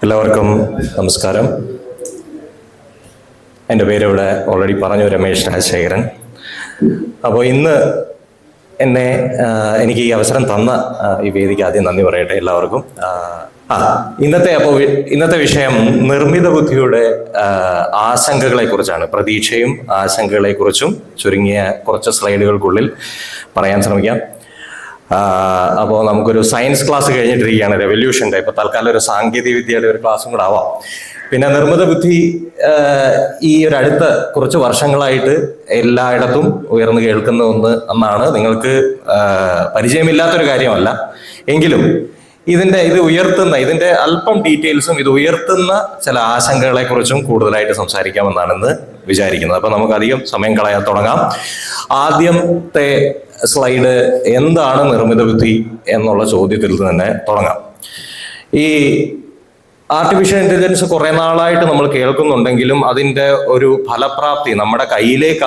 എല്ലാവർക്കും നമസ്കാരം. എൻ്റെ പേര് ഇവിടെ ഓൾറെഡി പറഞ്ഞു, രമേശ് രാജശേഖരൻ. അപ്പോൾ ഇന്ന് എനിക്ക് ഈ അവസരം തന്ന ഈ വേദിക്ക് ആദ്യം നന്ദി പറയട്ടെ എല്ലാവർക്കും. ഇന്നത്തെ വിഷയം നിർമ്മിത ബുദ്ധിയുടെ ആശങ്കകളെ കുറിച്ചാണ്. പ്രതീക്ഷയും ആശങ്കകളെ കുറിച്ചും ചുരുങ്ങിയ കുറച്ച് സ്ലൈഡുകൾക്കുള്ളിൽ പറയാൻ ശ്രമിക്കാം. അപ്പോൾ നമുക്കൊരു സയൻസ് ക്ലാസ് കഴിഞ്ഞിട്ടിരിക്കുകയാണ്, റെവല്യൂഷൻ്റെ. ഇപ്പോൾ തൽക്കാലം ഒരു സാങ്കേതിക വിദ്യയുടെ ഒരു ക്ലാസ്സും കൂടെ ആവാം. പിന്നെ നിർമ്മിത ബുദ്ധി ഈ ഒരു അടുത്ത കുറച്ച് വർഷങ്ങളായിട്ട് എല്ലായിടത്തും ഉയർന്നു കേൾക്കുന്ന ഒന്നാണ്. നിങ്ങൾക്ക് പരിചയമില്ലാത്തൊരു കാര്യമല്ല. എങ്കിലും ഇതിന്റെ അല്പം ഡീറ്റെയിൽസും ഇത് ഉയർത്തുന്ന ചില ആശങ്കകളെ കുറിച്ചും കൂടുതലായിട്ട് സംസാരിക്കാമെന്നാണെന്ന് വിചാരിക്കുന്നത്. അപ്പൊ നമുക്ക് അധികം സമയം കളയാൻ തുടങ്ങാം. ആദ്യത്തെ സ്ലൈഡ് എന്താണ് നിർമ്മിത ബുദ്ധി എന്നുള്ള ചോദ്യത്തിൽ തന്നെ തുടങ്ങാം. ഈ ആർട്ടിഫിഷ്യൽ ഇന്റലിജൻസ് കുറെ നാളായിട്ട് നമ്മൾ കേൾക്കുന്നുണ്ടെങ്കിലും അതിന്റെ ഒരു ഫലപ്രാപ്തി നമ്മുടെ കയ്യിലേക്ക്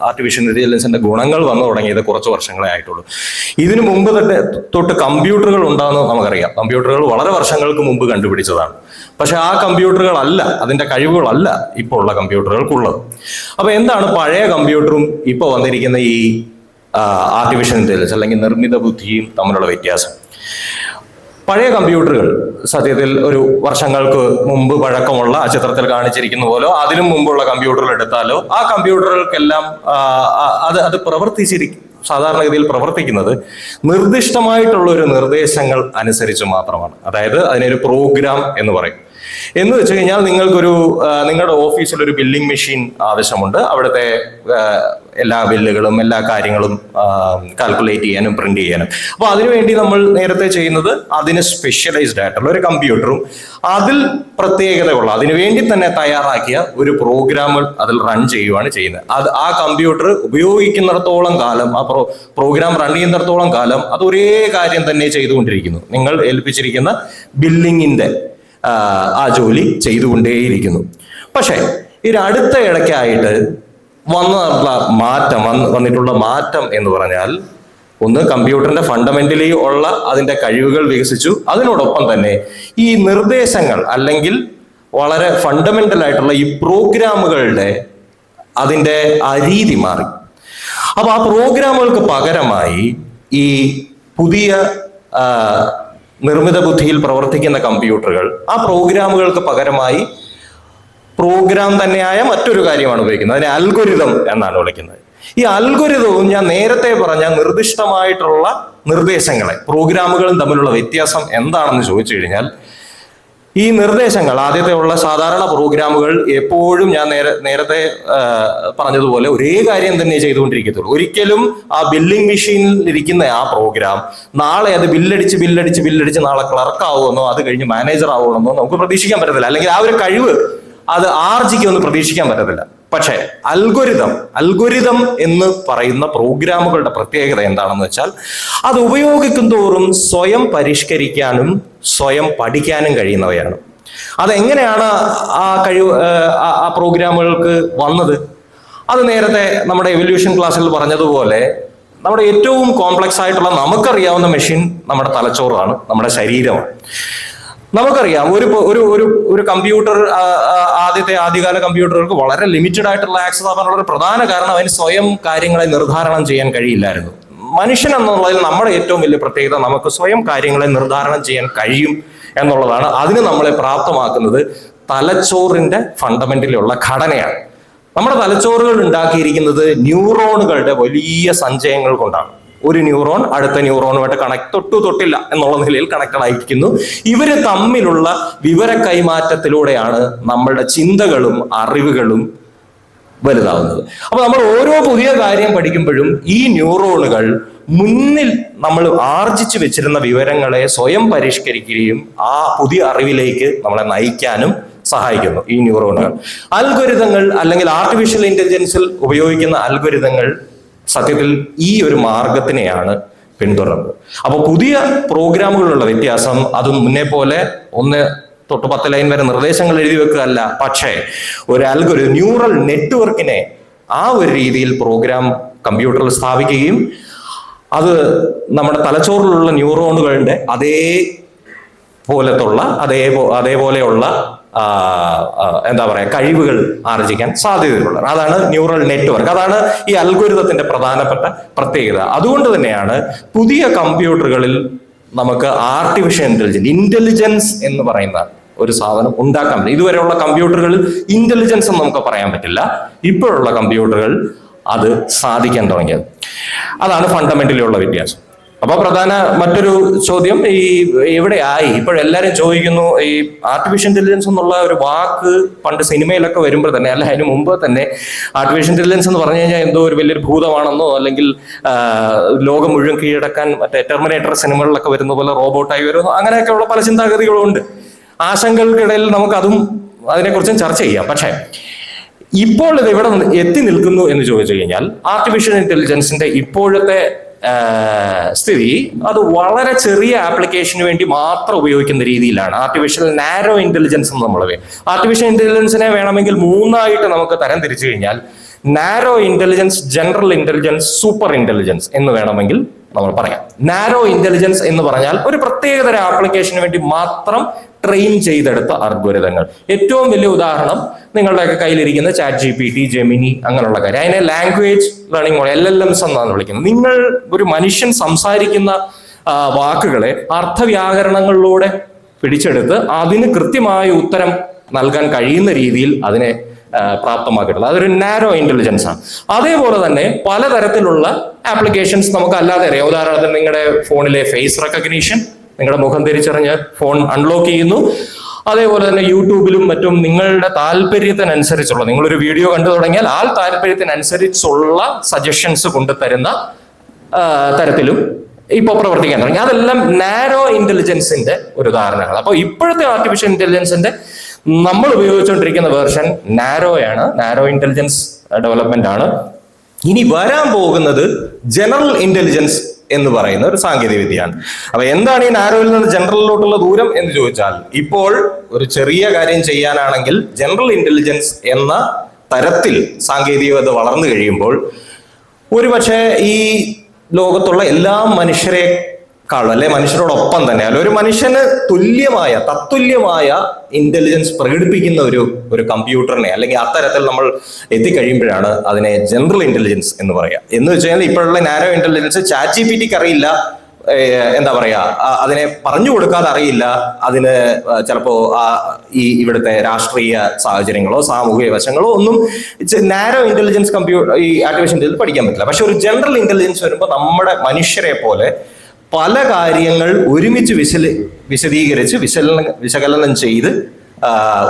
ആർട്ടിഫിഷ്യൽ ഇന്റലിജൻസിന്റെ ഗുണങ്ങൾ വന്നു തുടങ്ങിയത് കുറച്ച് വർഷങ്ങളെ ആയിട്ടുള്ളൂ. ഇതിനു മുമ്പ് തൊട്ട് കമ്പ്യൂട്ടറുകൾ ഉണ്ടാകുന്ന നമുക്കറിയാം. കമ്പ്യൂട്ടറുകൾ വളരെ വർഷങ്ങൾക്ക് മുമ്പ് കണ്ടുപിടിച്ചതാണ്. പക്ഷെ ആ കമ്പ്യൂട്ടറുകളല്ല, അതിന്റെ കഴിവുകളല്ല ഇപ്പോൾ ഉള്ള കമ്പ്യൂട്ടറുകൾക്കുള്ളത്. അപ്പൊ എന്താണ് പഴയ കമ്പ്യൂട്ടറും ഇപ്പോൾ വന്നിരിക്കുന്ന ഈ ആർട്ടിഫിഷ്യൽ ഇന്റലിജൻസ് അല്ലെങ്കിൽ നിർമ്മിത ബുദ്ധിയും തമ്മിലുള്ള വ്യത്യാസം? പഴയ കമ്പ്യൂട്ടറുകൾ സത്യത്തിൽ ഒരു വർഷങ്ങൾക്ക് മുമ്പ് പഴക്കമുള്ള ആ ചിത്രത്തിൽ കാണിച്ചിരിക്കുന്ന പോലോ അതിനും മുമ്പുള്ള കമ്പ്യൂട്ടറുകൾ എടുത്താലോ ആ കമ്പ്യൂട്ടറുകൾക്കെല്ലാം അത് സാധാരണഗതിയിൽ പ്രവർത്തിക്കുന്നത് നിർദ്ദിഷ്ടമായിട്ടുള്ള ഒരു നിർദ്ദേശങ്ങൾ അനുസരിച്ച് മാത്രമാണ്. അതായത് അതിനൊരു പ്രോഗ്രാം എന്ന് പറയും. എന്ന് വെച്ച് കഴിഞ്ഞാൽ നിങ്ങളുടെ ഓഫീസിൽ ഒരു ബില്ലിംഗ് മെഷീൻ ആവശ്യമുണ്ട്. അവിടുത്തെ എല്ലാ ബില്ലുകളും എല്ലാ കാര്യങ്ങളും കാൽക്കുലേറ്റ് ചെയ്യാനും പ്രിന്റ് ചെയ്യാനും. അപ്പൊ അതിനുവേണ്ടി നമ്മൾ നേരത്തെ ചെയ്യുന്നത് അതിന് സ്പെഷ്യലൈസ്ഡ് ആയിട്ടുള്ള ഒരു കമ്പ്യൂട്ടറും അതിൽ പ്രത്യേകതയുള്ള അതിനുവേണ്ടി തന്നെ തയ്യാറാക്കിയ ഒരു പ്രോഗ്രാം അതിൽ റൺ ചെയ്യുകയാണ് ചെയ്യുന്നത്. ആ കമ്പ്യൂട്ടർ ഉപയോഗിക്കുന്നിടത്തോളം കാലം, ആ പ്രോഗ്രാം റൺ ചെയ്യുന്നിടത്തോളം കാലം അത് ഒരേ കാര്യം തന്നെ ചെയ്തുകൊണ്ടിരിക്കുന്നു. നിങ്ങൾ ഏൽപ്പിച്ചിരിക്കുന്ന ബില്ലിങ്ങിന്റെ ആ ജോലി ചെയ്തുകൊണ്ടേയിരിക്കുന്നു. പക്ഷെ അടുത്ത ഇടയ്ക്കായിട്ട് വന്നിട്ടുള്ള മാറ്റം എന്ന് പറഞ്ഞാൽ, ഒന്ന് കമ്പ്യൂട്ടറിന്റെ ഫണ്ടമെന്റലി ഉള്ള അതിന്റെ കഴിവുകൾ വികസിച്ചു. അതിനോടൊപ്പം തന്നെ ഈ നിർദ്ദേശങ്ങൾ അല്ലെങ്കിൽ വളരെ ഫണ്ടമെന്റൽ ആയിട്ടുള്ള ഈ പ്രോഗ്രാമുകളുടെ അതിന്റെ ആ രീതി മാറി. അപ്പൊ ആ പ്രോഗ്രാമുകൾക്ക് പകരമായി ഈ പുതിയ നിർമ്മിത ബുദ്ധിയിൽ പ്രവർത്തിക്കുന്ന കമ്പ്യൂട്ടറുകൾ ആ പ്രോഗ്രാമുകൾക്ക് പകരമായി പ്രോഗ്രാം തന്നെയായ മറ്റൊരു കാര്യമാണ് ഉപയോഗിക്കുന്നത്. അതിനെ അൽഗോരിതം എന്നാണ് വിളിക്കുന്നത്. ഈ അൽഗോരിതവും ഞാൻ നേരത്തെ പറഞ്ഞ നിർദ്ദിഷ്ടമായിട്ടുള്ള നിർദ്ദേശങ്ങളെ പ്രോഗ്രാമുകളും തമ്മിലുള്ള വ്യത്യാസം എന്താണെന്ന് ചോദിച്ചു കഴിഞ്ഞാൽ, ഈ നിർദ്ദേശങ്ങൾ ആദ്യത്തെ ഉള്ള സാധാരണ പ്രോഗ്രാമുകൾ എപ്പോഴും ഞാൻ നേരത്തെ പറഞ്ഞതുപോലെ ഒരേ കാര്യം തന്നെ ചെയ്തുകൊണ്ടിരിക്കത്തുള്ളൂ. ഒരിക്കലും ആ ബില്ലിംഗ് മെഷീനിൽ ഇരിക്കുന്ന ആ പ്രോഗ്രാം നാളെ അത് ബില്ലടിച്ച് നാളെ ക്ലർക്ക് ആവുമെന്നോ അത് കഴിഞ്ഞ് മാനേജർ ആവുമെന്നോ നമുക്ക് പ്രതീക്ഷിക്കാൻ പറ്റത്തില്ല. അല്ലെങ്കിൽ ആ ഒരു കഴിവ് അത് ആർജിക്കുമെന്ന് പ്രതീക്ഷിക്കാൻ പറ്റത്തില്ല. പക്ഷേ അൽഗോരിതം എന്ന് പറയുന്ന പ്രോഗ്രാമുകളുടെ പ്രത്യേകത എന്താണെന്ന് വെച്ചാൽ, അത് ഉപയോഗിക്കും തോറും സ്വയം പരിഷ്കരിക്കാനും സ്വയം പഠിക്കാനും കഴിയുന്നവയാണ്. അതെങ്ങനെയാണ് ആ കഴിവ് ആ പ്രോഗ്രാമുകൾക്ക് വന്നത്? അത് നേരത്തെ നമ്മുടെ എവല്യൂഷൻ ക്ലാസ്സിൽ പറഞ്ഞതുപോലെ നമ്മുടെ ഏറ്റവും കോംപ്ലക്സ് ആയിട്ടുള്ള നമുക്കറിയാവുന്ന മെഷീൻ നമ്മുടെ തലച്ചോറാണ്, നമ്മുടെ ശരീരമാണ്. നമുക്കറിയാം ഒരു കമ്പ്യൂട്ടർ, ആദ്യകാല കമ്പ്യൂട്ടറുകൾക്ക് വളരെ ലിമിറ്റഡ് ആയിട്ടുള്ള ആക്സസ് ആവാനുള്ള ഒരു പ്രധാന കാരണം അതിന് സ്വയം കാര്യങ്ങളെ നിർദ്ധാരണം ചെയ്യാൻ കഴിയില്ലായിരുന്നു. മനുഷ്യൻ എന്നുള്ളതിൽ നമ്മുടെ ഏറ്റവും വലിയ പ്രത്യേകത നമുക്ക് സ്വയം കാര്യങ്ങളെ നിർദ്ധാരണം ചെയ്യാൻ കഴിയും എന്നുള്ളതാണ്. അതിന് നമ്മളെ പ്രാപ്തമാക്കുന്നത് തലച്ചോറിന്റെ ഫണ്ടമെന്റലിലുള്ള ഘടനയാണ്. നമ്മുടെ തലച്ചോറുകൾ ഉണ്ടാക്കിയിരിക്കുന്നത് ന്യൂറോണുകളുടെ വലിയ സഞ്ചയങ്ങൾ കൊണ്ടാണ്. ഒരു ന്യൂറോൺ അടുത്ത ന്യൂറോണുമായിട്ട് തൊട്ടില്ല എന്നുള്ള നിലയിൽ കണക്റ്റഡ് ആയിരിക്കുന്നു. ഇവര് തമ്മിലുള്ള വിവര കൈമാറ്റത്തിലൂടെയാണ് നമ്മളുടെ ചിന്തകളും അറിവുകളും വലുതാവുന്നത്. അപ്പൊ നമ്മൾ ഓരോ പുതിയ കാര്യം പഠിക്കുമ്പോഴും ഈ ന്യൂറോണുകൾ മുന്നിൽ നമ്മൾ ആർജിച്ചു വെച്ചിരുന്ന വിവരങ്ങളെ സ്വയം പരിഷ്കരിക്കുകയും ആ പുതിയ അറിവിലേക്ക് നമ്മളെ നയിക്കാനും സഹായിക്കുന്നു ഈ ന്യൂറോണുകൾ. അൽഗോരിതങ്ങൾ അല്ലെങ്കിൽ ആർട്ടിഫിഷ്യൽ ഇന്റലിജൻസിൽ ഉപയോഗിക്കുന്ന അൽഗോരിതങ്ങൾ സത്യത്തിൽ ഈ ഒരു മാർഗത്തിനെയാണ് പിന്തുടർന്നത്. അപ്പൊ പുതിയ പ്രോഗ്രാമുകളുള്ള വ്യത്യാസം അത് മുന്നേ പോലെ 1 തൊട്ട് 10 ലൈൻ വരെ നിർദ്ദേശങ്ങൾ എഴുതി വെക്കുകയല്ല, പക്ഷേ ഒരു അൽഗോരിതം ന്യൂറൽ നെറ്റ്വർക്കിനെ ആ ഒരു രീതിയിൽ പ്രോഗ്രാം കമ്പ്യൂട്ടറിൽ സ്ഥാപിക്കുകയും അത് നമ്മുടെ തലച്ചോറിലുള്ള ന്യൂറോണുകളുടെ അതേ പോലത്തുള്ള അതേപോലെയുള്ള എന്താ പറയുക കഴിവുകൾ ആർജിക്കാൻ സാധ്യതയുള്ളത്. അതാണ് ന്യൂറൽ നെറ്റ്വർക്ക്. അതാണ് ഈ അൽഗോരിതത്തിന്റെ പ്രധാനപ്പെട്ട പ്രത്യേകത. അതുകൊണ്ട് തന്നെയാണ് പുതിയ കമ്പ്യൂട്ടറുകളിൽ നമുക്ക് ആർട്ടിഫിഷ്യൽ ഇന്റലിജൻസ് എന്ന് പറയുന്ന ഒരു സാധനം ഉണ്ടാക്കാൻ പറ്റില്ല. ഇതുവരെയുള്ള കമ്പ്യൂട്ടറുകളിൽ ഇന്റലിജൻസ് എന്ന് നമുക്ക് പറയാൻ പറ്റില്ല. ഇപ്പോഴുള്ള കമ്പ്യൂട്ടറുകൾ അത് സാധിക്കാൻ തുടങ്ങിയത്. അതാണ് ഫണ്ടമെന്റലി ഉള്ള വ്യത്യാസം. അപ്പൊ മറ്റൊരു ചോദ്യം, ഈ എവിടെയായി ഇപ്പോഴെല്ലാരും ചോദിക്കുന്നു, ഈ ആർട്ടിഫിഷ്യൽ ഇന്റലിജൻസ് എന്നുള്ള ഒരു വാക്ക് പണ്ട് സിനിമയിലൊക്കെ വരുമ്പോൾ തന്നെ, അല്ല അതിന് മുമ്പ് തന്നെ ആർട്ടിഫിഷ്യൽ ഇന്റലിജൻസ് എന്ന് പറഞ്ഞു കഴിഞ്ഞാൽ എന്തോ ഒരു വലിയൊരു ഭൂതമാണെന്നോ, അല്ലെങ്കിൽ ലോകം മുഴുവൻ കീഴടക്കാൻ മറ്റേ ടെർമിനേറ്റർ സിനിമകളിലൊക്കെ വരുന്ന പോലെ റോബോട്ടായി വരുന്നു, അങ്ങനെയൊക്കെയുള്ള പല ചിന്താഗതികളുണ്ട്. ആശങ്കകൾക്കിടയിൽ നമുക്കതും അതിനെക്കുറിച്ചും ചർച്ച ചെയ്യാം. പക്ഷേ ഇപ്പോൾ ഇത് എവിടെ എത്തി നിൽക്കുന്നു എന്ന് ചോദിച്ചു കഴിഞ്ഞാൽ, ആർട്ടിഫിഷ്യൽ ഇന്റലിജൻസിന്റെ ഇപ്പോഴത്തെ സ്ഥിതി അത് വളരെ ചെറിയ ആപ്ലിക്കേഷന് വേണ്ടി മാത്രം ഉപയോഗിക്കുന്ന രീതിയിലാണ്. ആർട്ടിഫിഷ്യൽ നാരോ ഇന്റലിജൻസ് എന്ന് നമ്മൾ ആർട്ടിഫിഷ്യൽ ഇന്റലിജൻസിനെ വേണമെങ്കിൽ മൂന്നായിട്ട് നമുക്ക് തരം തിരിച്ചു കഴിഞ്ഞാൽ, narrow intelligence, general intelligence, super intelligence എന്ന് വേണമെങ്കിൽ നമ്മൾ പറയാം. നാരോ ഇന്റലിജൻസ് എന്ന് പറഞ്ഞാൽ ഒരു പ്രത്യേകതര ആപ്ലിക്കേഷന് വേണ്ടി മാത്രം ട്രെയിൻ ചെയ്തെടുത്ത അൽഗോരിതങ്ങൾ. ഏറ്റവും വലിയ ഉദാഹരണം നിങ്ങളുടെയൊക്കെ കയ്യിലിരിക്കുന്ന ChatGPT, ജെമിനി, അങ്ങനെയുള്ള കാര്യം. അതിനെ ലാംഗ്വേജ് ലേണിംഗ് മോഡൽ, LLMs എന്നാണ് വിളിക്കുന്നത്. നിങ്ങൾ ഒരു മനുഷ്യൻ സംസാരിക്കുന്ന വാക്കുകളെ അർത്ഥവ്യാകരണങ്ങളിലൂടെ പിടിച്ചെടുത്ത് അതിന് കൃത്യമായ ഉത്തരം നൽകാൻ കഴിയുന്ന രീതിയിൽ അതിനെ പ്രാപ്തമാക്കിയിട്ടുള്ളത്. അതൊരു നാരോ ഇന്റലിജൻസ് ആണ്. അതേപോലെ തന്നെ പലതരത്തിലുള്ള ആപ്ലിക്കേഷൻസ് നമുക്ക് അല്ലാതെ അറിയാം. ഉദാഹരണത്തിന് നിങ്ങളുടെ ഫോണിലെ ഫേസ് റെക്കഗ്നീഷൻ, നിങ്ങളുടെ മുഖം തിരിച്ചറിഞ്ഞ് ഫോൺ അൺലോക്ക് ചെയ്യുന്നു. അതേപോലെ തന്നെ യൂട്യൂബിലും മറ്റും നിങ്ങളുടെ താല്പര്യത്തിനനുസരിച്ചുള്ള, നിങ്ങളൊരു വീഡിയോ കണ്ടു തുടങ്ങിയാൽ ആ താല്പര്യത്തിനനുസരിച്ചുള്ള സജഷൻസ് കൊണ്ടുതരുന്ന തരത്തിലും ഇപ്പോൾ പ്രവർത്തിക്കാൻ തുടങ്ങി. അതെല്ലാം നാരോ ഇന്റലിജൻസിന്റെ ഒരു ഉദാഹരണങ്ങൾ. അപ്പോൾ ഇപ്പോഴത്തെ ആർട്ടിഫിഷ്യൽ ഇന്റലിജൻസിന്റെ നമ്മൾ ഉപയോഗിച്ചുകൊണ്ടിരിക്കുന്ന വേർഷൻ നാരോയാണ്, നാരോ ഇന്റലിജൻസ് ഡെവലപ്മെന്റ് ആണ്. ഇനി വരാൻ പോകുന്നത് ജനറൽ ഇന്റലിജൻസ് എന്ന് പറയുന്ന ഒരു സാങ്കേതിക വിദ്യയാണ്. അപ്പൊ എന്താണ് ഈ നാരോയിൽ നിന്ന് ജനറലിലോട്ടുള്ള ദൂരം എന്ന് ചോദിച്ചാൽ, ഇപ്പോൾ ഒരു ചെറിയ കാര്യം ചെയ്യാനാണെങ്കിൽ ജനറൽ ഇന്റലിജൻസ് എന്ന തരത്തിൽ സാങ്കേതികത വളർന്നു കഴിയുമ്പോൾ ഒരുപക്ഷെ ഈ ലോകത്തുള്ള എല്ലാ മനുഷ്യരെക്കാളും, അല്ലെ മനുഷ്യരോടൊപ്പം തന്നെ, അല്ലെ ഒരു മനുഷ്യന് തത്തുല്യമായ ഇന്റലിജൻസ് പ്രകടിപ്പിക്കുന്ന ഒരു കമ്പ്യൂട്ടറിനെ, അല്ലെങ്കിൽ അത്തരത്തിൽ നമ്മൾ എത്തിക്കഴിയുമ്പോഴാണ് അതിനെ ജനറൽ ഇന്റലിജൻസ് എന്ന് പറയാം. എന്ന് വെച്ച് കഴിഞ്ഞാൽ ഇപ്പോഴുള്ള നാരോ ഇന്റലിജൻസ് ChatGPTക്ക് അറിയില്ല, എന്താ പറയാ, അതിനെ പറഞ്ഞു കൊടുക്കാതെ അറിയില്ല, അതിന് ചിലപ്പോ ഇവിടുത്തെ രാഷ്ട്രീയ സാഹചര്യങ്ങളോ സാമൂഹിക വശങ്ങളോ ഒന്നും നാരോ ഇന്റലിജൻസ് ഈ ആർട്ടിഫിഷ്യൽ ഇന്റലിജൻസ് പഠിക്കാൻ പറ്റില്ല. പക്ഷെ ഒരു ജനറൽ ഇന്റലിജൻസ് വരുമ്പോൾ നമ്മുടെ മനുഷ്യരെ പോലെ പല കാര്യങ്ങൾ ഒരുമിച്ച് വിശദീകരിച്ച് വിശകലനം ചെയ്ത്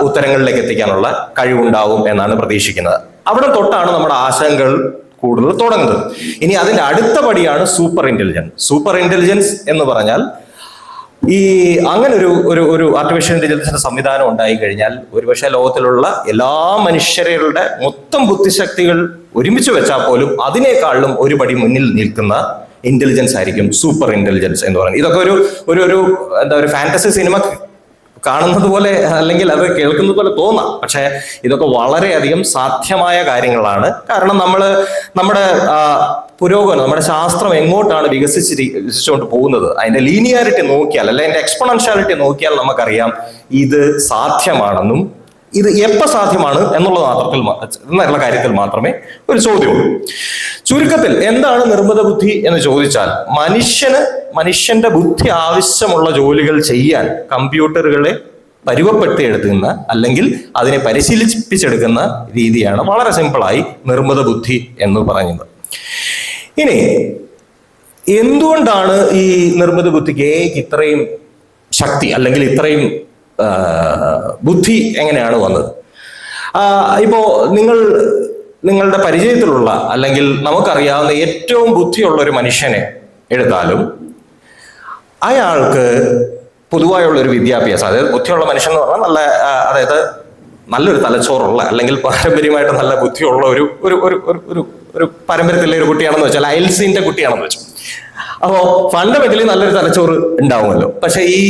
ഉത്തരങ്ങളിലേക്ക് എത്തിക്കാനുള്ള കഴിവുണ്ടാവും എന്നാണ് പ്രതീക്ഷിക്കുന്നത്. അവിടെ തൊട്ടാണ് നമ്മുടെ ആശങ്കകൾ കൂടുതൽ തുടങ്ങുന്നത്. ഇനി അതിന്റെ അടുത്ത പടിയാണ് സൂപ്പർ ഇന്റലിജൻസ്. സൂപ്പർ ഇന്റലിജൻസ് എന്ന് പറഞ്ഞാൽ അങ്ങനെ ഒരു ആർട്ടിഫിഷ്യൽ ഇന്റലിജൻസിന്റെ സംവിധാനം ഉണ്ടായി കഴിഞ്ഞാൽ ഒരുപക്ഷെ ലോകത്തിലുള്ള എല്ലാ മനുഷ്യരുടെ മൊത്തം ബുദ്ധിശക്തികൾ ഒരുമിച്ച് വെച്ചാൽ പോലും അതിനേക്കാളും ഒരു പടി മുന്നിൽ നിൽക്കുന്ന ഇന്റലിജൻസ് ആയിരിക്കും സൂപ്പർ ഇന്റലിജൻസ് എന്ന് പറയുന്നത്. ഇതൊക്കെ ഒരു ഫാന്റസി സിനിമ കാണുന്നത് പോലെ, അല്ലെങ്കിൽ അത് കേൾക്കുന്നത് പോലെ തോന്നാം. പക്ഷെ ഇതൊക്കെ വളരെയധികം സാധ്യമായ കാര്യങ്ങളാണ്. കാരണം നമ്മുടെ പുരോഗമനം, നമ്മുടെ ശാസ്ത്രം എങ്ങോട്ടാണ് വികസിച്ചുകൊണ്ട് പോകുന്നത്, അതിന്റെ ലീനിയാരിറ്റി നോക്കിയാൽ, അല്ലെ അതിന്റെ എക്സ്പോണൻഷ്യാലിറ്റി നോക്കിയാൽ നമുക്കറിയാം ഇത് സാധ്യമാണെന്നും ഇത് എപ്പോൾ സാധ്യമാണ് എന്നുള്ള കാര്യത്തിൽ മാത്രമേ ഒരു ചോദ്യമുള്ളൂ. ചുരുക്കത്തിൽ എന്താണ് നിർമ്മിത ബുദ്ധി എന്ന് ചോദിച്ചാൽ, മനുഷ്യന്റെ ബുദ്ധി ആവശ്യമുള്ള ജോലികൾ ചെയ്യാൻ കമ്പ്യൂട്ടറുകളെ പരുവപ്പെടുത്തിയെടുക്കുന്ന, അല്ലെങ്കിൽ അതിനെ പരിശീലിപ്പിച്ചെടുക്കുന്ന രീതിയാണ് വളരെ സിമ്പിളായി നിർമ്മിത ബുദ്ധി എന്ന് പറയുന്നത്. ഇനി എന്തുകൊണ്ടാണ് ഈ നിർമ്മിത ബുദ്ധിക്ക് ഇത്രയും ശക്തി, അല്ലെങ്കിൽ ഇത്രയും ബുദ്ധി എങ്ങനെയാണ് വന്നത്? ഇപ്പോ നിങ്ങളുടെ പരിചയത്തിലുള്ള, അല്ലെങ്കിൽ നമുക്കറിയാവുന്ന ഏറ്റവും ബുദ്ധിയുള്ള ഒരു മനുഷ്യനെ എടുത്താലും അയാൾക്ക് പൊതുവായുള്ള ഒരു വിദ്യാഭ്യാസം, അതായത് ബുദ്ധിയുള്ള മനുഷ്യൻ എന്ന് പറഞ്ഞാൽ അതായത് നല്ലൊരു തലച്ചോറുള്ള, അല്ലെങ്കിൽ പാരമ്പര്യമായിട്ട് നല്ല ബുദ്ധിയുള്ള ഒരു പാരമ്പര്യത്തിലുള്ള ഒരു കുട്ടിയാണെന്ന് വെച്ചാൽ, ഐൽസിന്റെ കുട്ടിയാണെന്ന് വെച്ചാൽ, അപ്പോ ഫണ്ടമെന്റലി നല്ലൊരു തലച്ചോറ് ഉണ്ടാവുമല്ലോ. പക്ഷെ ഈ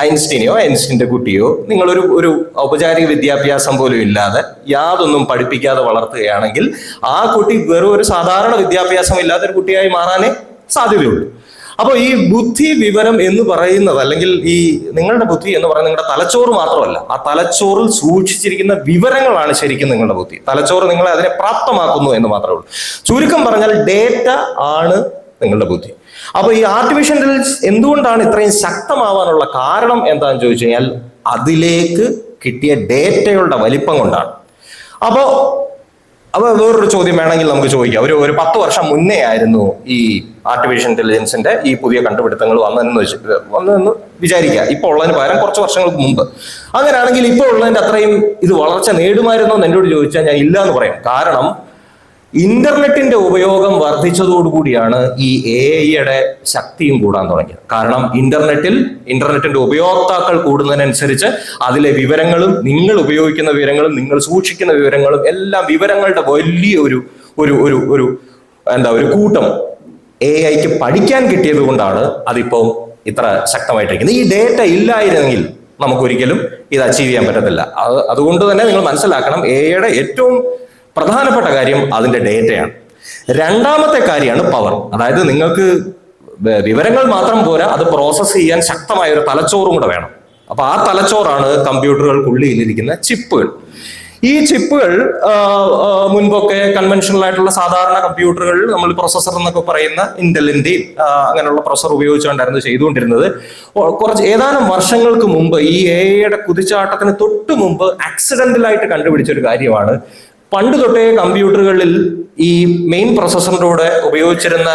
ഐൻസ്റ്റീന്റെ കുട്ടിയോ നിങ്ങളൊരു ഔപചാരിക വിദ്യാഭ്യാസം പോലും ഇല്ലാതെ യാതൊന്നും പഠിപ്പിക്കാതെ വളർത്തുകയാണെങ്കിൽ ആ കുട്ടി വെറും ഒരു സാധാരണ വിദ്യാഭ്യാസം ഇല്ലാത്ത ഒരു കുട്ടിയായി മാറാനേ സാധ്യതയുള്ളൂ. അപ്പോൾ ഈ ബുദ്ധി വിവരം എന്ന് പറയുന്നത്, അല്ലെങ്കിൽ ഈ നിങ്ങളുടെ ബുദ്ധി എന്ന് പറയുന്നത് നിങ്ങളുടെ തലച്ചോറ് മാത്രമല്ല, ആ തലച്ചോറിൽ സൂക്ഷിച്ചിരിക്കുന്ന വിവരങ്ങളാണ് ശരിക്കും നിങ്ങളുടെ ബുദ്ധി. തലച്ചോറ് നിങ്ങളെ അതിനെ പ്രാപ്തമാക്കുന്നു എന്ന് മാത്രമേ ഉള്ളൂ. ചുരുക്കം പറഞ്ഞാൽ ഡേറ്റ ആണ് നിങ്ങളുടെ ബുദ്ധി. അപ്പൊ ഈ ആർട്ടിഫിഷ്യൽ ഇന്റലിജൻസ് എന്തുകൊണ്ടാണ് ഇത്രയും ശക്തമാവാനുള്ള കാരണം എന്താണെന്ന് ചോദിച്ചു കഴിഞ്ഞാൽ അതിലേക്ക് കിട്ടിയ ഡേറ്റകളുടെ വലിപ്പം കൊണ്ടാണ്. അപ്പോൾ വേറൊരു ചോദ്യം വേണമെങ്കിൽ നമുക്ക് ചോദിക്കാം. ഒരു 10 വർഷം മുന്നേ ആയിരുന്നു ഈ ആർട്ടിഫിഷ്യൽ ഇന്റലിജൻസിന്റെ ഈ പുതിയ കണ്ടുപിടുത്തങ്ങൾ വന്നെന്ന് വിചാരിക്കുക. ഇപ്പോൾ ഉള്ളതിന് പകരം കുറച്ച് വർഷങ്ങൾക്ക് മുമ്പ്. അങ്ങനെയാണെങ്കിൽ ഇപ്പോൾ ഉള്ളതിന്റെ അത്രയും ഇത് വളർച്ച നേടുമായിരുന്നോ എന്ന് എന്നോട് ചോദിച്ചാൽ ഞാൻ ഇല്ല എന്ന് പറയും. കാരണം ഇന്റർനെറ്റിന്റെ ഉപയോഗം വർദ്ധിച്ചതോടുകൂടിയാണ് ഈ AI-യുടെ ശക്തിയും കൂടാൻ തുടങ്ങിയത്. കാരണം ഇന്റർനെറ്റിന്റെ ഉപയോക്താക്കൾ കൂടുന്നതിനനുസരിച്ച് അതിലെ വിവരങ്ങളും, നിങ്ങൾ ഉപയോഗിക്കുന്ന വിവരങ്ങളും, നിങ്ങൾ സൂക്ഷിക്കുന്ന വിവരങ്ങളും എല്ലാം വിവരങ്ങളുടെ വലിയ ഒരു കൂട്ടം AI-ക്ക് പഠിക്കാൻ കിട്ടിയത് കൊണ്ടാണ് അതിപ്പോൾ ഇത്ര ശക്തമായിട്ടിരിക്കുന്നത്. ഈ ഡേറ്റ ഇല്ലായിരുന്നെങ്കിൽ നമുക്കൊരിക്കലും ഇത് അച്ചീവ് ചെയ്യാൻ പറ്റത്തില്ല. അതുകൊണ്ട് തന്നെ നിങ്ങൾ മനസ്സിലാക്കണം, AI-യുടെ ഏറ്റവും പ്രധാനപ്പെട്ട കാര്യം അതിന്റെ ഡേറ്റയാണ്. രണ്ടാമത്തെ കാര്യമാണ് പവർ. അതായത് നിങ്ങൾക്ക് വിവരങ്ങൾ മാത്രം പോരാ, അത് പ്രോസസ്സ് ചെയ്യാൻ ശക്തമായ ഒരു തലച്ചോറും കൂടെ വേണം. അപ്പൊ ആ തലച്ചോറാണ് കമ്പ്യൂട്ടറുകൾക്കുള്ളിലിരിക്കുന്ന ചിപ്പുകൾ. ഈ ചിപ്പുകൾ മുൻപൊക്കെ കൺവെൻഷണൽ ആയിട്ടുള്ള സാധാരണ കമ്പ്യൂട്ടറുകളിൽ നമ്മൾ പ്രോസസർ എന്നൊക്കെ പറയുന്ന ഇന്റലിന്റെയും അങ്ങനെയുള്ള പ്രോസസർ ഉപയോഗിച്ചുകൊണ്ടായിരുന്നു ചെയ്തുകൊണ്ടിരുന്നത്. ഏതാനും വർഷങ്ങൾക്ക് മുമ്പ് ഈ AI-യുടെ കുതിച്ചാട്ടത്തിന് തൊട്ട് മുമ്പ് ആക്സിഡന്റലായിട്ട് കണ്ടുപിടിച്ച ഒരു കാര്യമാണ്, പണ്ട് തൊട്ടേ കമ്പ്യൂട്ടറുകളിൽ ഈ മെയിൻ പ്രോസസ്സറിന്റെ കൂടെ ഉപയോഗിച്ചിരുന്ന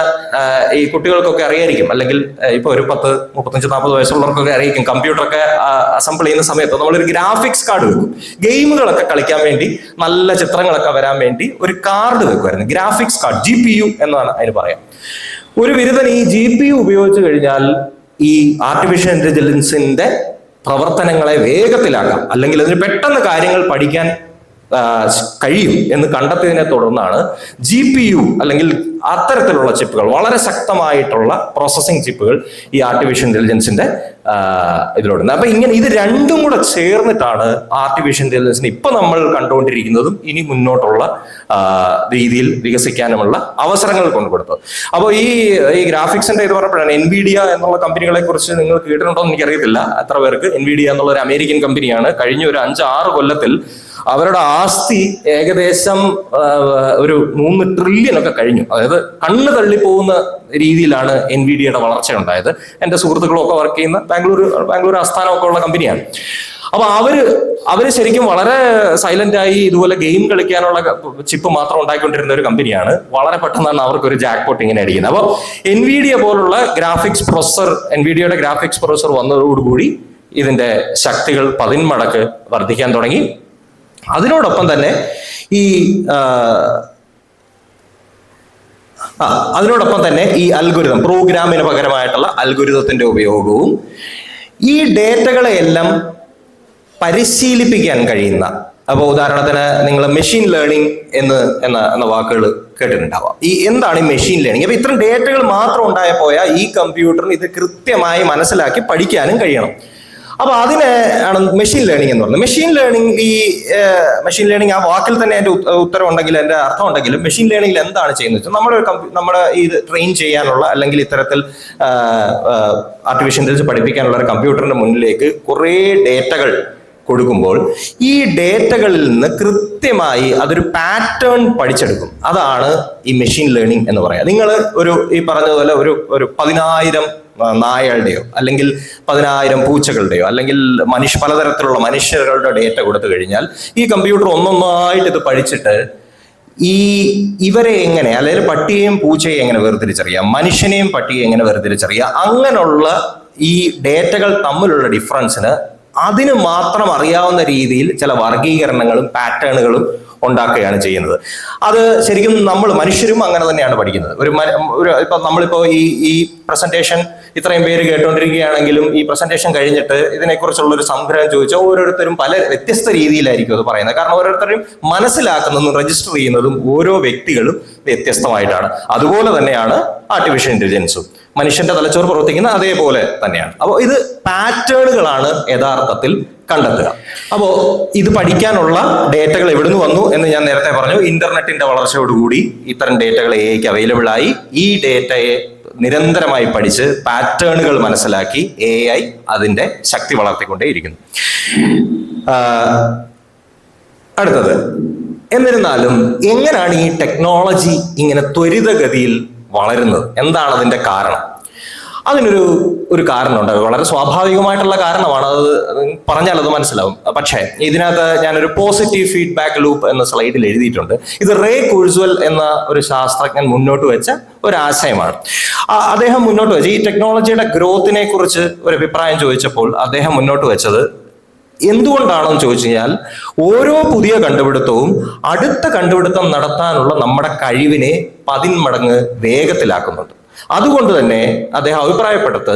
ഈ കുട്ടികൾക്കൊക്കെ അറിയായിരിക്കും, അല്ലെങ്കിൽ ഇപ്പൊ ഒരു 10, 35, 40 വയസ്സുള്ളവർക്കൊക്കെ അറിയായിരിക്കും, കമ്പ്യൂട്ടറൊക്കെ അസംബിൾ ചെയ്യുന്ന സമയത്ത് നമ്മളൊരു ഗ്രാഫിക്സ് കാർഡ് വെക്കും. ഗെയിമുകളൊക്കെ കളിക്കാൻ വേണ്ടി, നല്ല ചിത്രങ്ങളൊക്കെ വരാൻ വേണ്ടി ഒരു കാർഡ് വെക്കുമായിരുന്നു, ഗ്രാഫിക്സ് കാർഡ്, GPU എന്നാണ് അതിന് പറയാം. ഒരു ബിരുദൻ ഈ GPU ഉപയോഗിച്ച് കഴിഞ്ഞാൽ ഈ ആർട്ടിഫിഷ്യൽ ഇന്റലിജൻസിന്റെ പ്രവർത്തനങ്ങളെ വേഗത്തിലാക്കാം, അല്ലെങ്കിൽ അതിന് പെട്ടെന്ന് കാര്യങ്ങൾ പഠിക്കാൻ കഴിയും എന്ന് കണ്ടെത്തിയതിനെ തുടർന്നാണ് GPU അല്ലെങ്കിൽ അത്തരത്തിലുള്ള ചിപ്പുകൾ, വളരെ ശക്തമായിട്ടുള്ള പ്രോസസ്സിംഗ് ചിപ്പുകൾ ഈ ആർട്ടിഫിഷ്യൽ ഇന്റലിജൻസിന്റെ ഇതിലോടുന്നത്. അപ്പൊ ഇങ്ങനെ ഇത് രണ്ടും കൂടെ ചേർന്നിട്ടാണ് ആർട്ടിഫിഷ്യൽ ഇന്റലിജൻസിന് ഇപ്പൊ നമ്മൾ കണ്ടുകൊണ്ടിരിക്കുന്നതും ഇനി മുന്നോട്ടുള്ള രീതിയിൽ വികസിക്കാനുമുള്ള അവസരങ്ങൾ കൊണ്ടുകൊടുത്തത്. അപ്പോൾ ഈ ഗ്രാഫിക്സിന്റെ ഇത് പറഞ്ഞപ്പോഴാണ് NVIDIA എന്നുള്ള കമ്പനികളെ കുറിച്ച് നിങ്ങൾ കേട്ടിട്ടുണ്ടോ എന്ന് എനിക്കറിയത്തില്ല എത്ര പേർക്ക്. NVIDIA എന്നുള്ള ഒരു അമേരിക്കൻ കമ്പനിയാണ്. കഴിഞ്ഞ ഒരു 5-6 കൊല്ലത്തിൽ അവരുടെ ആസ്തി ഏകദേശം ഒരു 3 ട്രില്യൺ ഒക്കെ കഴിഞ്ഞു. അതായത് കണ്ണ് തള്ളിപ്പോകുന്ന രീതിയിലാണ് NVIDIAയുടെ വളർച്ച ഉണ്ടായത്. എൻ്റെ സുഹൃത്തുക്കളൊക്കെ വർക്ക് ചെയ്യുന്ന ബാംഗ്ലൂർ ആസ്ഥാനമൊക്കെ ഉള്ള കമ്പനിയാണ്. അപ്പൊ അവര് ശരിക്കും വളരെ സൈലന്റ് ആയി ഇതുപോലെ ഗെയിം കളിക്കാനുള്ള ചിപ്പ് മാത്രം ഉണ്ടാക്കിക്കൊണ്ടിരുന്ന ഒരു കമ്പനിയാണ്. വളരെ പെട്ടെന്നാണ് അവർക്കൊരു ജാക്ക്പോട്ട് ഇങ്ങനെ അടിക്കുന്നത്. അപ്പോൾ NVIDIA പോലുള്ള NVIDIAയുടെ ഗ്രാഫിക്സ് പ്രോസസർ വന്നതോടുകൂടി ഇതിന്റെ ശക്തികൾ 10 മടങ്ങ് വർദ്ധിക്കാൻ തുടങ്ങി. അതിനോടൊപ്പം തന്നെ ഈ അൽഗോരിതം, പ്രോഗ്രാമിന് പകരമായിട്ടുള്ള അൽഗോരിതത്തിന്റെ ഉപയോഗവും ഈ ഡേറ്റകളെ എല്ലാം പരിശീലിപ്പിക്കാൻ കഴിയുന്ന, അപ്പോൾ ഉദാഹരണത്തിന് നിങ്ങൾ മെഷീൻ ലേണിംഗ് എന്ന വാക്കുകൾ കേട്ടിട്ടുണ്ടാവാം. എന്താണ് ഈ മെഷീൻ ലേണിംഗ്? അപ്പൊ ഇത്തരം ഡേറ്റകൾ മാത്രം ഉണ്ടായപ്പോയാ ഈ കമ്പ്യൂട്ടറിന് ഇത് കൃത്യമായി മനസ്സിലാക്കി പഠിക്കാനും കഴിയണം. അപ്പൊ അതിനെ ആണ് മെഷീൻ ലേണിംഗ് എന്ന് പറയുന്നത്. മെഷീൻ ലേണിംഗ് ആ വാക്കിൽ തന്നെ അതിന്റെ ഉത്തരം ഉണ്ടെങ്കിൽ, അതിന്റെ അർത്ഥം ഉണ്ടെങ്കിലും, മെഷീൻ ലേണിംഗിൽ എന്താണ് ചെയ്യുന്നത് വെച്ചാൽ നമ്മുടെ ഇത് ട്രെയിൻ ചെയ്യാനുള്ള, അല്ലെങ്കിൽ ഇത്തരത്തിൽ ആർട്ടിഫിഷ്യൽ ഇന്റലിജൻസ് പഠിപ്പിക്കാനുള്ള ഒരു കമ്പ്യൂട്ടറിന്റെ മുന്നിലേക്ക് കുറേ ഡേറ്റകൾ കൊടുക്കുമ്പോൾ ഈ ഡേറ്റകളിൽ നിന്ന് കൃത്യമായി അതൊരു പാറ്റേൺ പഠിച്ചെടുക്കും. അതാണ് ഈ മെഷീൻ ലേണിംഗ് എന്ന് പറയുന്നത്. നിങ്ങൾ ഈ പറഞ്ഞതുപോലെ ഒരു 10,000 നായകളുടെയോ അല്ലെങ്കിൽ 10,000 പൂച്ചകളുടെയോ അല്ലെങ്കിൽ പലതരത്തിലുള്ള മനുഷ്യരുടെ ഡേറ്റ കൊടുത്തു കഴിഞ്ഞാൽ ഈ കമ്പ്യൂട്ടർ ഒന്നൊന്നായിട്ട് ഇത് പഠിച്ചിട്ട് ഇവരെ എങ്ങനെ, അല്ലെങ്കിൽ പട്ടിയെയും പൂച്ചയെയും എങ്ങനെ വേർതിരിച്ചറിയാം, മനുഷ്യനെയും പട്ടിയെയും എങ്ങനെ വേർതിരിച്ചറിയാം, അങ്ങനെയുള്ള ഈ ഡേറ്റകൾ തമ്മിലുള്ള ഡിഫറൻസിന് അതിന് മാത്രം അറിയാവുന്ന രീതിയിൽ ചില വർഗീകരണങ്ങളും പാറ്റേണുകളും ഉണ്ടാക്കുകയാണ് ചെയ്യുന്നത്. അത് ശരിക്കും മനുഷ്യരും അങ്ങനെ തന്നെയാണ് പഠിക്കുന്നത്. ഇപ്പൊ നമ്മളിപ്പോ ഈ പ്രസന്റേഷൻ ഇത്രയും പേര് കേട്ടോണ്ടിരിക്കുകയാണെങ്കിലും ഈ പ്രസന്റേഷൻ കഴിഞ്ഞിട്ട് ഇതിനെക്കുറിച്ചുള്ള ഒരു സംഗ്രഹം ചോദിച്ചാൽ ഓരോരുത്തരും പല വ്യത്യസ്ത രീതിയിലായിരിക്കും അത് പറയുന്നത്. കാരണം ഓരോരുത്തരും മനസ്സിലാക്കുന്നതും രജിസ്റ്റർ ചെയ്യുന്നതും ഓരോ വ്യക്തികളും വ്യത്യസ്തമായിട്ടാണ്. അതുപോലെ തന്നെയാണ് ആർട്ടിഫിഷ്യൽ ഇന്റലിജൻസും. മനുഷ്യന്റെ തലച്ചോറ് പ്രവർത്തിക്കുന്ന അതേപോലെ തന്നെയാണ്. അപ്പോൾ ഇത് പാറ്റേണുകളാണ് യഥാർത്ഥത്തിൽ കണ്ടെത്തുക. അപ്പോൾ ഇത് പഠിക്കാനുള്ള ഡേറ്റകൾ എവിടുന്ന് വന്നു എന്ന് ഞാൻ നേരത്തെ പറഞ്ഞു. ഇന്റർനെറ്റിന്റെ വളർച്ചയോടുകൂടി ഇത്തരം ഡേറ്റകൾ AIക്ക് അവൈലബിൾ ആയി. ഈ ഡേറ്റയെ നിരന്തരമായി പഠിച്ച് പാറ്റേണുകൾ മനസ്സിലാക്കി AI അതിന്റെ ശക്തി വളർത്തിക്കൊണ്ടേയിരിക്കുന്നു. അടുത്തത്, എന്നിരുന്നാലും എങ്ങനെയാണ് ഈ ടെക്നോളജി ഇങ്ങനെ ത്വരിതഗതിയിൽ വളരുന്നത്? എന്താണ് അതിന്റെ കാരണം? അതിനൊരു കാരണമുണ്ട്. വളരെ സ്വാഭാവികമായിട്ടുള്ള കാരണമാണ്. അത് പറഞ്ഞാൽ അത് മനസ്സിലാവും. പക്ഷേ ഇതിനകത്ത് ഞാനൊരു പോസിറ്റീവ് ഫീഡ്ബാക്ക് ലൂപ്പ് എന്ന സ്ലൈഡിൽ എഴുതിയിട്ടുണ്ട്. ഇത് റേ കുഴ്സ്വെൽ എന്ന ഒരു ശാസ്ത്രജ്ഞൻ മുന്നോട്ട് വെച്ച ഒരു ആശയമാണ്. അദ്ദേഹം മുന്നോട്ട് വെച്ച ഈ ടെക്നോളജിയുടെ ഗ്രോത്തിനെ കുറിച്ച് ഒരു അഭിപ്രായം ചോദിച്ചപ്പോൾ അദ്ദേഹം മുന്നോട്ട് വെച്ചത് എന്തുകൊണ്ടാണെന്ന് ചോദിച്ചു കഴിഞ്ഞാൽ, ഓരോ പുതിയ കണ്ടുപിടുത്തവും അടുത്ത കണ്ടുപിടുത്തം നടത്താനുള്ള നമ്മുടെ കഴിവിനെ 10 മടങ്ങ് വേഗത്തിലാക്കുന്നുണ്ട്. അതുകൊണ്ട് തന്നെ അദ്ദേഹം അഭിപ്രായപ്പെട്ടത്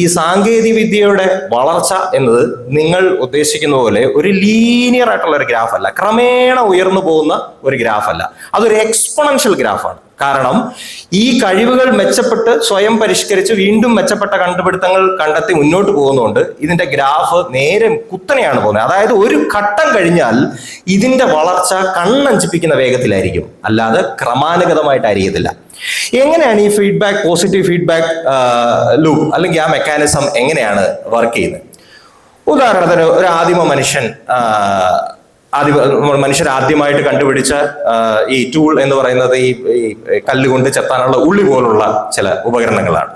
ഈ സാങ്കേതിക വിദ്യയുടെ വളർച്ച എന്നത് നിങ്ങൾ ഉദ്ദേശിക്കുന്ന പോലെ ഒരു ലീനിയർ ആയിട്ടുള്ള ഒരു ഗ്രാഫ് അല്ല, ക്രമേണ ഉയർന്നു പോകുന്ന ഒരു ഗ്രാഫ് അല്ല, അതൊരു എക്സ്പോണൻഷ്യൽ ഗ്രാഫാണ്. കാരണം ഈ കഴിവുകൾ മെച്ചപ്പെട്ട് സ്വയം പരിഷ്കരിച്ച് വീണ്ടും മെച്ചപ്പെട്ട കണ്ടുപിടുത്തങ്ങൾ കണ്ടെത്തി മുന്നോട്ട് പോകുന്നതുകൊണ്ട് ഇതിന്റെ ഗ്രാഫ് നേരെ കുത്തനെയാണ് പോകുന്നത്. അതായത് ഒരു ഘട്ടം കഴിഞ്ഞാൽ ഇതിന്റെ വളർച്ച കണ്ണഞ്ചിപ്പിക്കുന്ന വേഗത്തിലായിരിക്കും, അല്ലാതെ ക്രമാനുഗതമായിട്ടായിരിക്കത്തില്ല. എങ്ങനെയാണ് ഈ ഫീഡ്ബാക്ക്, പോസിറ്റീവ് ഫീഡ്ബാക്ക് ലൂപ്പ് അല്ലെങ്കിൽ ആ മെക്കാനിസം എങ്ങനെയാണ് വർക്ക് ചെയ്യുന്നത്? ഉദാഹരണത്തിന് ഒരു ആദിമ മനുഷ്യർ ആദ്യമായിട്ട് കണ്ടുപിടിച്ച ഈ ടൂൾ എന്ന് പറയുന്നത് ഈ കല്ലുകൊണ്ട് ചെത്താനുള്ള ഉള്ളി പോലുള്ള ചില ഉപകരണങ്ങളാണ്.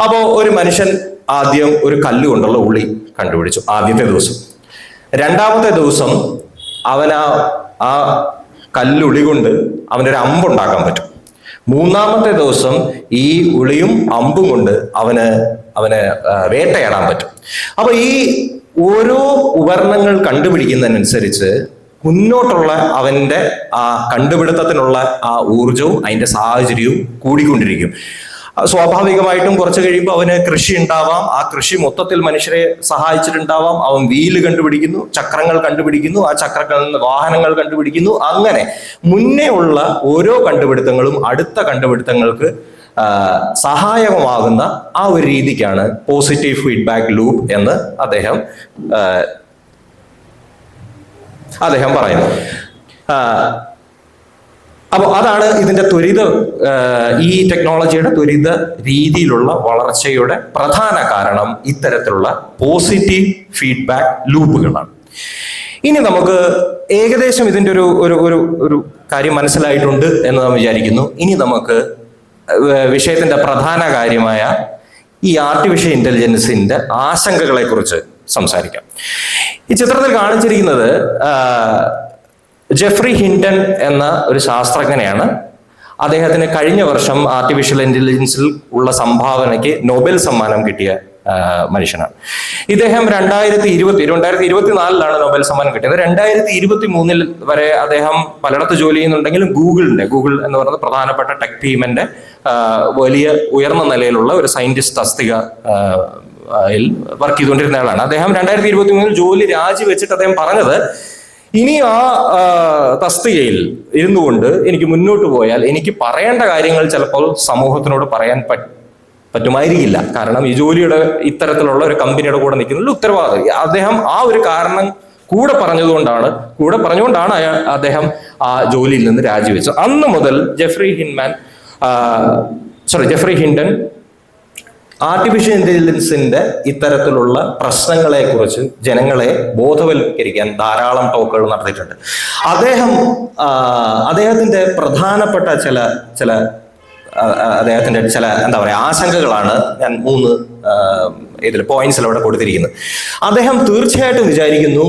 അപ്പോൾ ഒരു മനുഷ്യൻ ആദ്യം ഒരു കല്ലുകൊണ്ടുള്ള ഉള്ളി കണ്ടുപിടിച്ചു ആദ്യത്തെ ദിവസം. രണ്ടാമത്തെ ദിവസം അവന് ആ കല്ലുളി കൊണ്ട് അവനൊരു അമ്പുണ്ടാക്കാൻ പറ്റും. മൂന്നാമത്തെ ദിവസം ഈ ഉളിയും അമ്പും കൊണ്ട് അവന് വേട്ടയാടാൻ പറ്റും. അപ്പൊ ഈ ഓരോ ഉപകരണങ്ങൾ കണ്ടുപിടിക്കുന്നതിനനുസരിച്ച് മുന്നോട്ടുള്ള അവന്റെ ആ കണ്ടുപിടുത്തത്തിനുള്ള ആ ഊർജവും അതിന്റെ സാഹചര്യവും കൂടിക്കൊണ്ടിരിക്കും. സ്വാഭാവികമായിട്ടും കുറച്ച് കഴിയുമ്പോൾ അവന് കൃഷി ഉണ്ടാവാം, ആ കൃഷി മൊത്തത്തിൽ മനുഷ്യരെ സഹായിച്ചിട്ടുണ്ടാവാം. അവൻ വീല് കണ്ടുപിടിക്കുന്നു, ചക്രങ്ങൾ കണ്ടുപിടിക്കുന്നു, ആ ചക്രങ്ങളിൽ നിന്ന് വാഹനങ്ങൾ കണ്ടുപിടിക്കുന്നു. അങ്ങനെ മുന്നേ ഉള്ള ഓരോ കണ്ടുപിടുത്തങ്ങളും അടുത്ത കണ്ടുപിടുത്തങ്ങൾക്ക് സഹായകമാകുന്ന ആ ഒരു രീതിക്കാണ് പോസിറ്റീവ് ഫീഡ്ബാക്ക് ലൂപ്പ് എന്ന് അദ്ദേഹം പറയുന്നു. അപ്പോൾ അതാണ് ഇതിന്റെ ഈ ടെക്നോളജിയുടെ ത്വരിത രീതിയിലുള്ള വളർച്ചയുടെ പ്രധാന കാരണം ഇത്തരത്തിലുള്ള പോസിറ്റീവ് ഫീഡ്ബാക്ക് ലൂപ്പുകളാണ്. ഇനി നമുക്ക് ഏകദേശം ഇതിന്റെ ഒരു കാര്യം മനസ്സിലായിട്ടുണ്ട് എന്ന് നാം വിചാരിക്കുന്നു. ഇനി നമുക്ക് വിഷയത്തിന്റെ പ്രധാന കാര്യമായ ഈ ആർട്ടിഫിഷ്യൽ ഇന്റലിജൻസിന്റെ ആശങ്കകളെ കുറിച്ച് സംസാരിക്കാം. ഈ ചിത്രത്തിൽ കാണിച്ചിരിക്കുന്നത് ജെഫ്രി ഹിൻടൺ എന്ന ഒരു ശാസ്ത്രജ്ഞനെയാണ്. അദ്ദേഹത്തിന് കഴിഞ്ഞ വർഷം ആർട്ടിഫിഷ്യൽ ഇന്റലിജൻസിൽ ഉള്ള സംഭാവനയ്ക്ക് നൊബേൽ സമ്മാനം കിട്ടിയ മനുഷ്യനാണ്. ഇദ്ദേഹം 2024 നൊബേൽ സമ്മാനം കിട്ടിയത്. 2023 വരെ അദ്ദേഹം പലയിടത്ത് ജോലി ചെയ്യുന്നുണ്ടെങ്കിലും ഗൂഗിൾ എന്ന് പറയുന്നത് പ്രധാനപ്പെട്ട ടെക് ടീമിന്റെ വലിയ ഉയർന്ന നിലയിലുള്ള ഒരു സയന്റിസ്റ്റ് തസ്തിക വർക്ക് ചെയ്തുകൊണ്ടിരുന്ന ആളാണ്. അദ്ദേഹം 2023 ജോലി രാജിവെച്ചിട്ട് അദ്ദേഹം പറഞ്ഞത്, ഇനി ആ തസ്തികയിൽ ഇരുന്നു കൊണ്ട് എനിക്ക് മുന്നോട്ട് പോയാൽ എനിക്ക് പറയേണ്ട കാര്യങ്ങൾ ചിലപ്പോൾ സമൂഹത്തിനോട് പറയാൻ പറ്റുമായിരിക്കില്ല. കാരണം ഈ ജോലിയുടെ ഇത്തരത്തിലുള്ള ഒരു കമ്പനിയുടെ കൂടെ നിൽക്കുന്ന ഉത്തരവാദിത്വം അദ്ദേഹം ആ ഒരു കാരണം കൂടെ പറഞ്ഞുകൊണ്ടാണ് അദ്ദേഹം ആ ജോലിയിൽ നിന്ന് രാജിവെച്ചത്. അന്ന് മുതൽ ജെഫ്രി ഹിൻടൺ ആർട്ടിഫിഷ്യൽ ഇന്റലിജൻസിന്റെ ഇത്തരത്തിലുള്ള പ്രശ്നങ്ങളെ കുറിച്ച് ജനങ്ങളെ ബോധവൽക്കരിക്കാൻ ധാരാളം ടോക്കുകൾ നടത്തിയിട്ടുണ്ട്. അദ്ദേഹത്തിന്റെ പ്രധാനപ്പെട്ട ചില ആശങ്കകളാണ് ഞാൻ 3 പോയിന്റ്സിൽ അവിടെ കൊടുത്തിരിക്കുന്നത്. അദ്ദേഹം തീർച്ചയായിട്ടും വിചാരിക്കുന്നു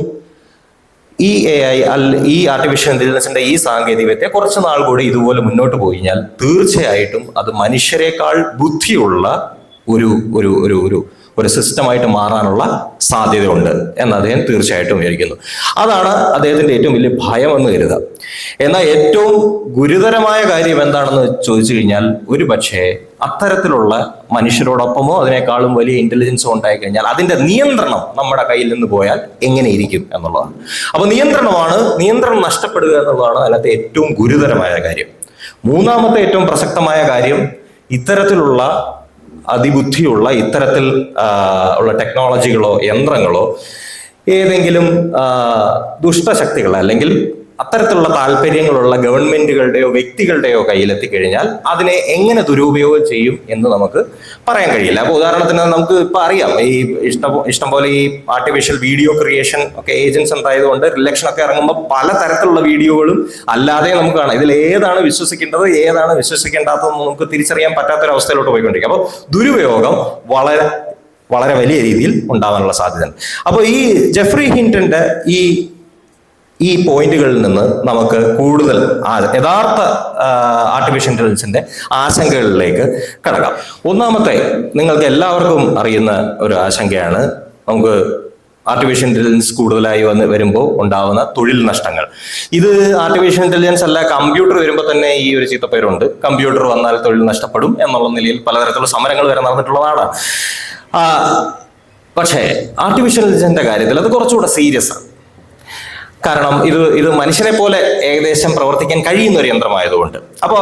ഈ ഈ ആർട്ടിഫിഷ്യൽ ഇന്റലിജൻസിന്റെ ഈ സാങ്കേതികവിദ്യ കുറച്ച് നാൾ കൂടി ഇതുപോലെ മുന്നോട്ട് പോയി കഴിഞ്ഞാൽ തീർച്ചയായിട്ടും അത് മനുഷ്യരെക്കാൾ ബുദ്ധിയുള്ള ഒരു സിസ്റ്റമായിട്ട് മാറാനുള്ള സാധ്യതയുണ്ട് എന്ന് അദ്ദേഹം തീർച്ചയായിട്ടും വിചാരിക്കുന്നു. അതാണ് അദ്ദേഹത്തിന്റെ ഏറ്റവും വലിയ ഭയം എന്ന് കരുതുക. എന്നാൽ ഏറ്റവും ഗുരുതരമായ കാര്യം എന്താണെന്ന് ചോദിച്ചു കഴിഞ്ഞാൽ, ഒരു പക്ഷേ അത്തരത്തിലുള്ള മനുഷ്യരോടൊപ്പമോ അതിനേക്കാളും വലിയ ഇന്റലിജൻസോ ഉണ്ടായി കഴിഞ്ഞാൽ അതിന്റെ നിയന്ത്രണം നമ്മുടെ കയ്യിൽ നിന്ന് പോയാൽ എങ്ങനെയിരിക്കും എന്നുള്ളതാണ്. അപ്പൊ നിയന്ത്രണം നഷ്ടപ്പെടുക എന്നുള്ളതാണ് അതിനകത്ത് ഏറ്റവും ഗുരുതരമായ കാര്യം. മൂന്നാമത്തെ ഏറ്റവും പ്രസക്തമായ കാര്യം, ഇത്തരത്തിലുള്ള അതിബുദ്ധിയുള്ള ഇത്തരത്തിൽ ഉള്ള ടെക്നോളജികളോ യന്ത്രങ്ങളോ ഏതെങ്കിലും ദുഷ്ടശക്തികൾ അല്ലെങ്കിൽ അത്തരത്തിലുള്ള താല്പര്യങ്ങളുള്ള ഗവൺമെന്റുകളുടെയോ വ്യക്തികളുടെയോ കയ്യിലെത്തിക്കഴിഞ്ഞാൽ അതിനെ എങ്ങനെ ദുരുപയോഗം ചെയ്യും എന്ന് നമുക്ക് പറയാൻ കഴിയില്ല. അപ്പൊ ഉദാഹരണത്തിന് നമുക്ക് ഇപ്പൊ അറിയാം, ഈ ഇഷ്ടംപോലെ ഈ ആർട്ടിഫിഷ്യൽ വീഡിയോ ക്രിയേഷൻ ഒക്കെ ഏജൻസ് ഉണ്ടായതുകൊണ്ട് ഇലക്ഷൻ ഒക്കെ ഇറങ്ങുമ്പോൾ പല തരത്തിലുള്ള വീഡിയോകളും അല്ലാതെ നമുക്ക് കാണാം. ഇതിൽ ഏതാണ് വിശ്വസിക്കേണ്ടത് ഏതാണ് വിശ്വസിക്കേണ്ടാത്തതെന്ന് നമുക്ക് തിരിച്ചറിയാൻ പറ്റാത്തൊരവസ്ഥയിലോട്ട് പോയിക്കൊണ്ടിരിക്കും. അപ്പോൾ ദുരുപയോഗം വളരെ വളരെ വലിയ രീതിയിൽ ഉണ്ടാകാനുള്ള സാധ്യതയുണ്ട്. അപ്പോൾ ഈ ജെഫ്രി ഹിൻടന്റെ ഈ പോയിന്റുകളിൽ നിന്ന് നമുക്ക് കൂടുതൽ യഥാർത്ഥ ആർട്ടിഫിഷ്യൽ ഇന്റലിജൻസിന്റെ ആശങ്കകളിലേക്ക് കടക്കാം. ഒന്നാമത്തെ, നിങ്ങൾക്ക് എല്ലാവർക്കും അറിയുന്ന ഒരു ആശങ്കയാണ് നമുക്ക് ആർട്ടിഫിഷ്യൽ ഇന്റലിജൻസ് കൂടുതലായി വരുമ്പോൾ ഉണ്ടാവുന്ന തൊഴിൽ നഷ്ടങ്ങൾ. ഇത് ആർട്ടിഫിഷ്യൽ ഇന്റലിജൻസ് അല്ല, കമ്പ്യൂട്ടർ വരുമ്പോൾ തന്നെ ഈ ഒരു ചീത്തപ്പേരുണ്ട്. കമ്പ്യൂട്ടർ വന്നാൽ തൊഴിൽ നഷ്ടപ്പെടും എന്നുള്ള നിലയിൽ പലതരത്തിലുള്ള സമരങ്ങൾ വരെ നടന്നിട്ടുള്ളതാണ്. പക്ഷേ ആർട്ടിഫിഷ്യൽ ഇന്റലിജൻസിന്റെ കാര്യത്തിൽ അത് കുറച്ചുകൂടെ സീരിയസ് ആണ്. കാരണം ഇത് മനുഷ്യനെ പോലെ ഏകദേശം പ്രവർത്തിക്കാൻ കഴിയുന്ന ഒരു യന്ത്രമായതുകൊണ്ട്. അപ്പോൾ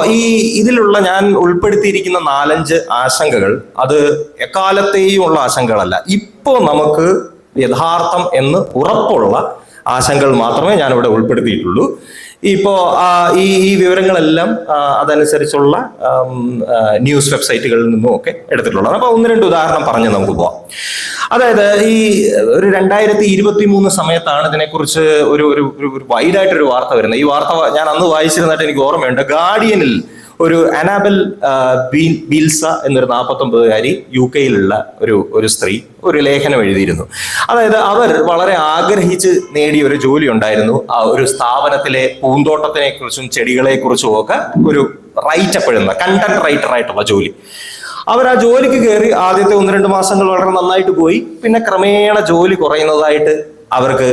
ഇതിലുള്ള ഞാൻ ഉൾപ്പെടുത്തിയിരിക്കുന്ന 4-5 ആശങ്കകൾ അത് എക്കാലത്തെയും ഉള്ള ആശങ്കകളല്ല, ഇപ്പോൾ നമുക്ക് യഥാർത്ഥം എന്ന് ഉറപ്പുള്ള ആശങ്കകൾ മാത്രമേ ഞാനിവിടെ ഉൾപ്പെടുത്തിയിട്ടുള്ളൂ. ഇപ്പോ ഈ വിവരങ്ങളെല്ലാം അതനുസരിച്ചുള്ള ന്യൂസ് വെബ്സൈറ്റുകളിൽ നിന്നും ഒക്കെ എടുത്തിട്ടുള്ളതാണ്. അപ്പൊ 1-2 ഉദാഹരണം പറഞ്ഞ് നമുക്ക് പോവാം. അതായത് ഈ ഒരു 2023 സമയത്താണ് ഇതിനെക്കുറിച്ച് ഒരു വൈഡായിട്ടൊരു വാർത്ത വരുന്നത്. ഈ വാർത്ത ഞാൻ അന്ന് വായിച്ചിരുന്നതായിട്ട് എനിക്ക് ഓർമ്മയുണ്ട്. ഗാർഡിയനിൽ ഒരു അനാബൽ ബീൽസ എന്നൊരു 49-കാരി UK ഒരു സ്ത്രീ ഒരു ലേഖനം എഴുതിയിരുന്നു. അതായത് അവർ വളരെ ആഗ്രഹിച്ച് നേടിയ ഒരു ജോലി ഉണ്ടായിരുന്നു. ആ ഒരു സ്ഥാപനത്തിലെ പൂന്തോട്ടത്തിനെ കുറിച്ചും ചെടികളെ കുറിച്ചും ഒക്കെ ഒരു റൈറ്റപ്പ് എഴുതുന്ന കണ്ടന്റ് റൈറ്റർ ആയിട്ടുള്ള ജോലി. അവർ ആ ജോലിക്ക് കയറി ആദ്യത്തെ 1-2 മാസങ്ങൾ വളരെ നന്നായിട്ട് പോയി. പിന്നെ ക്രമേണ ജോലി കുറയുന്നതായിട്ട് അവർക്ക്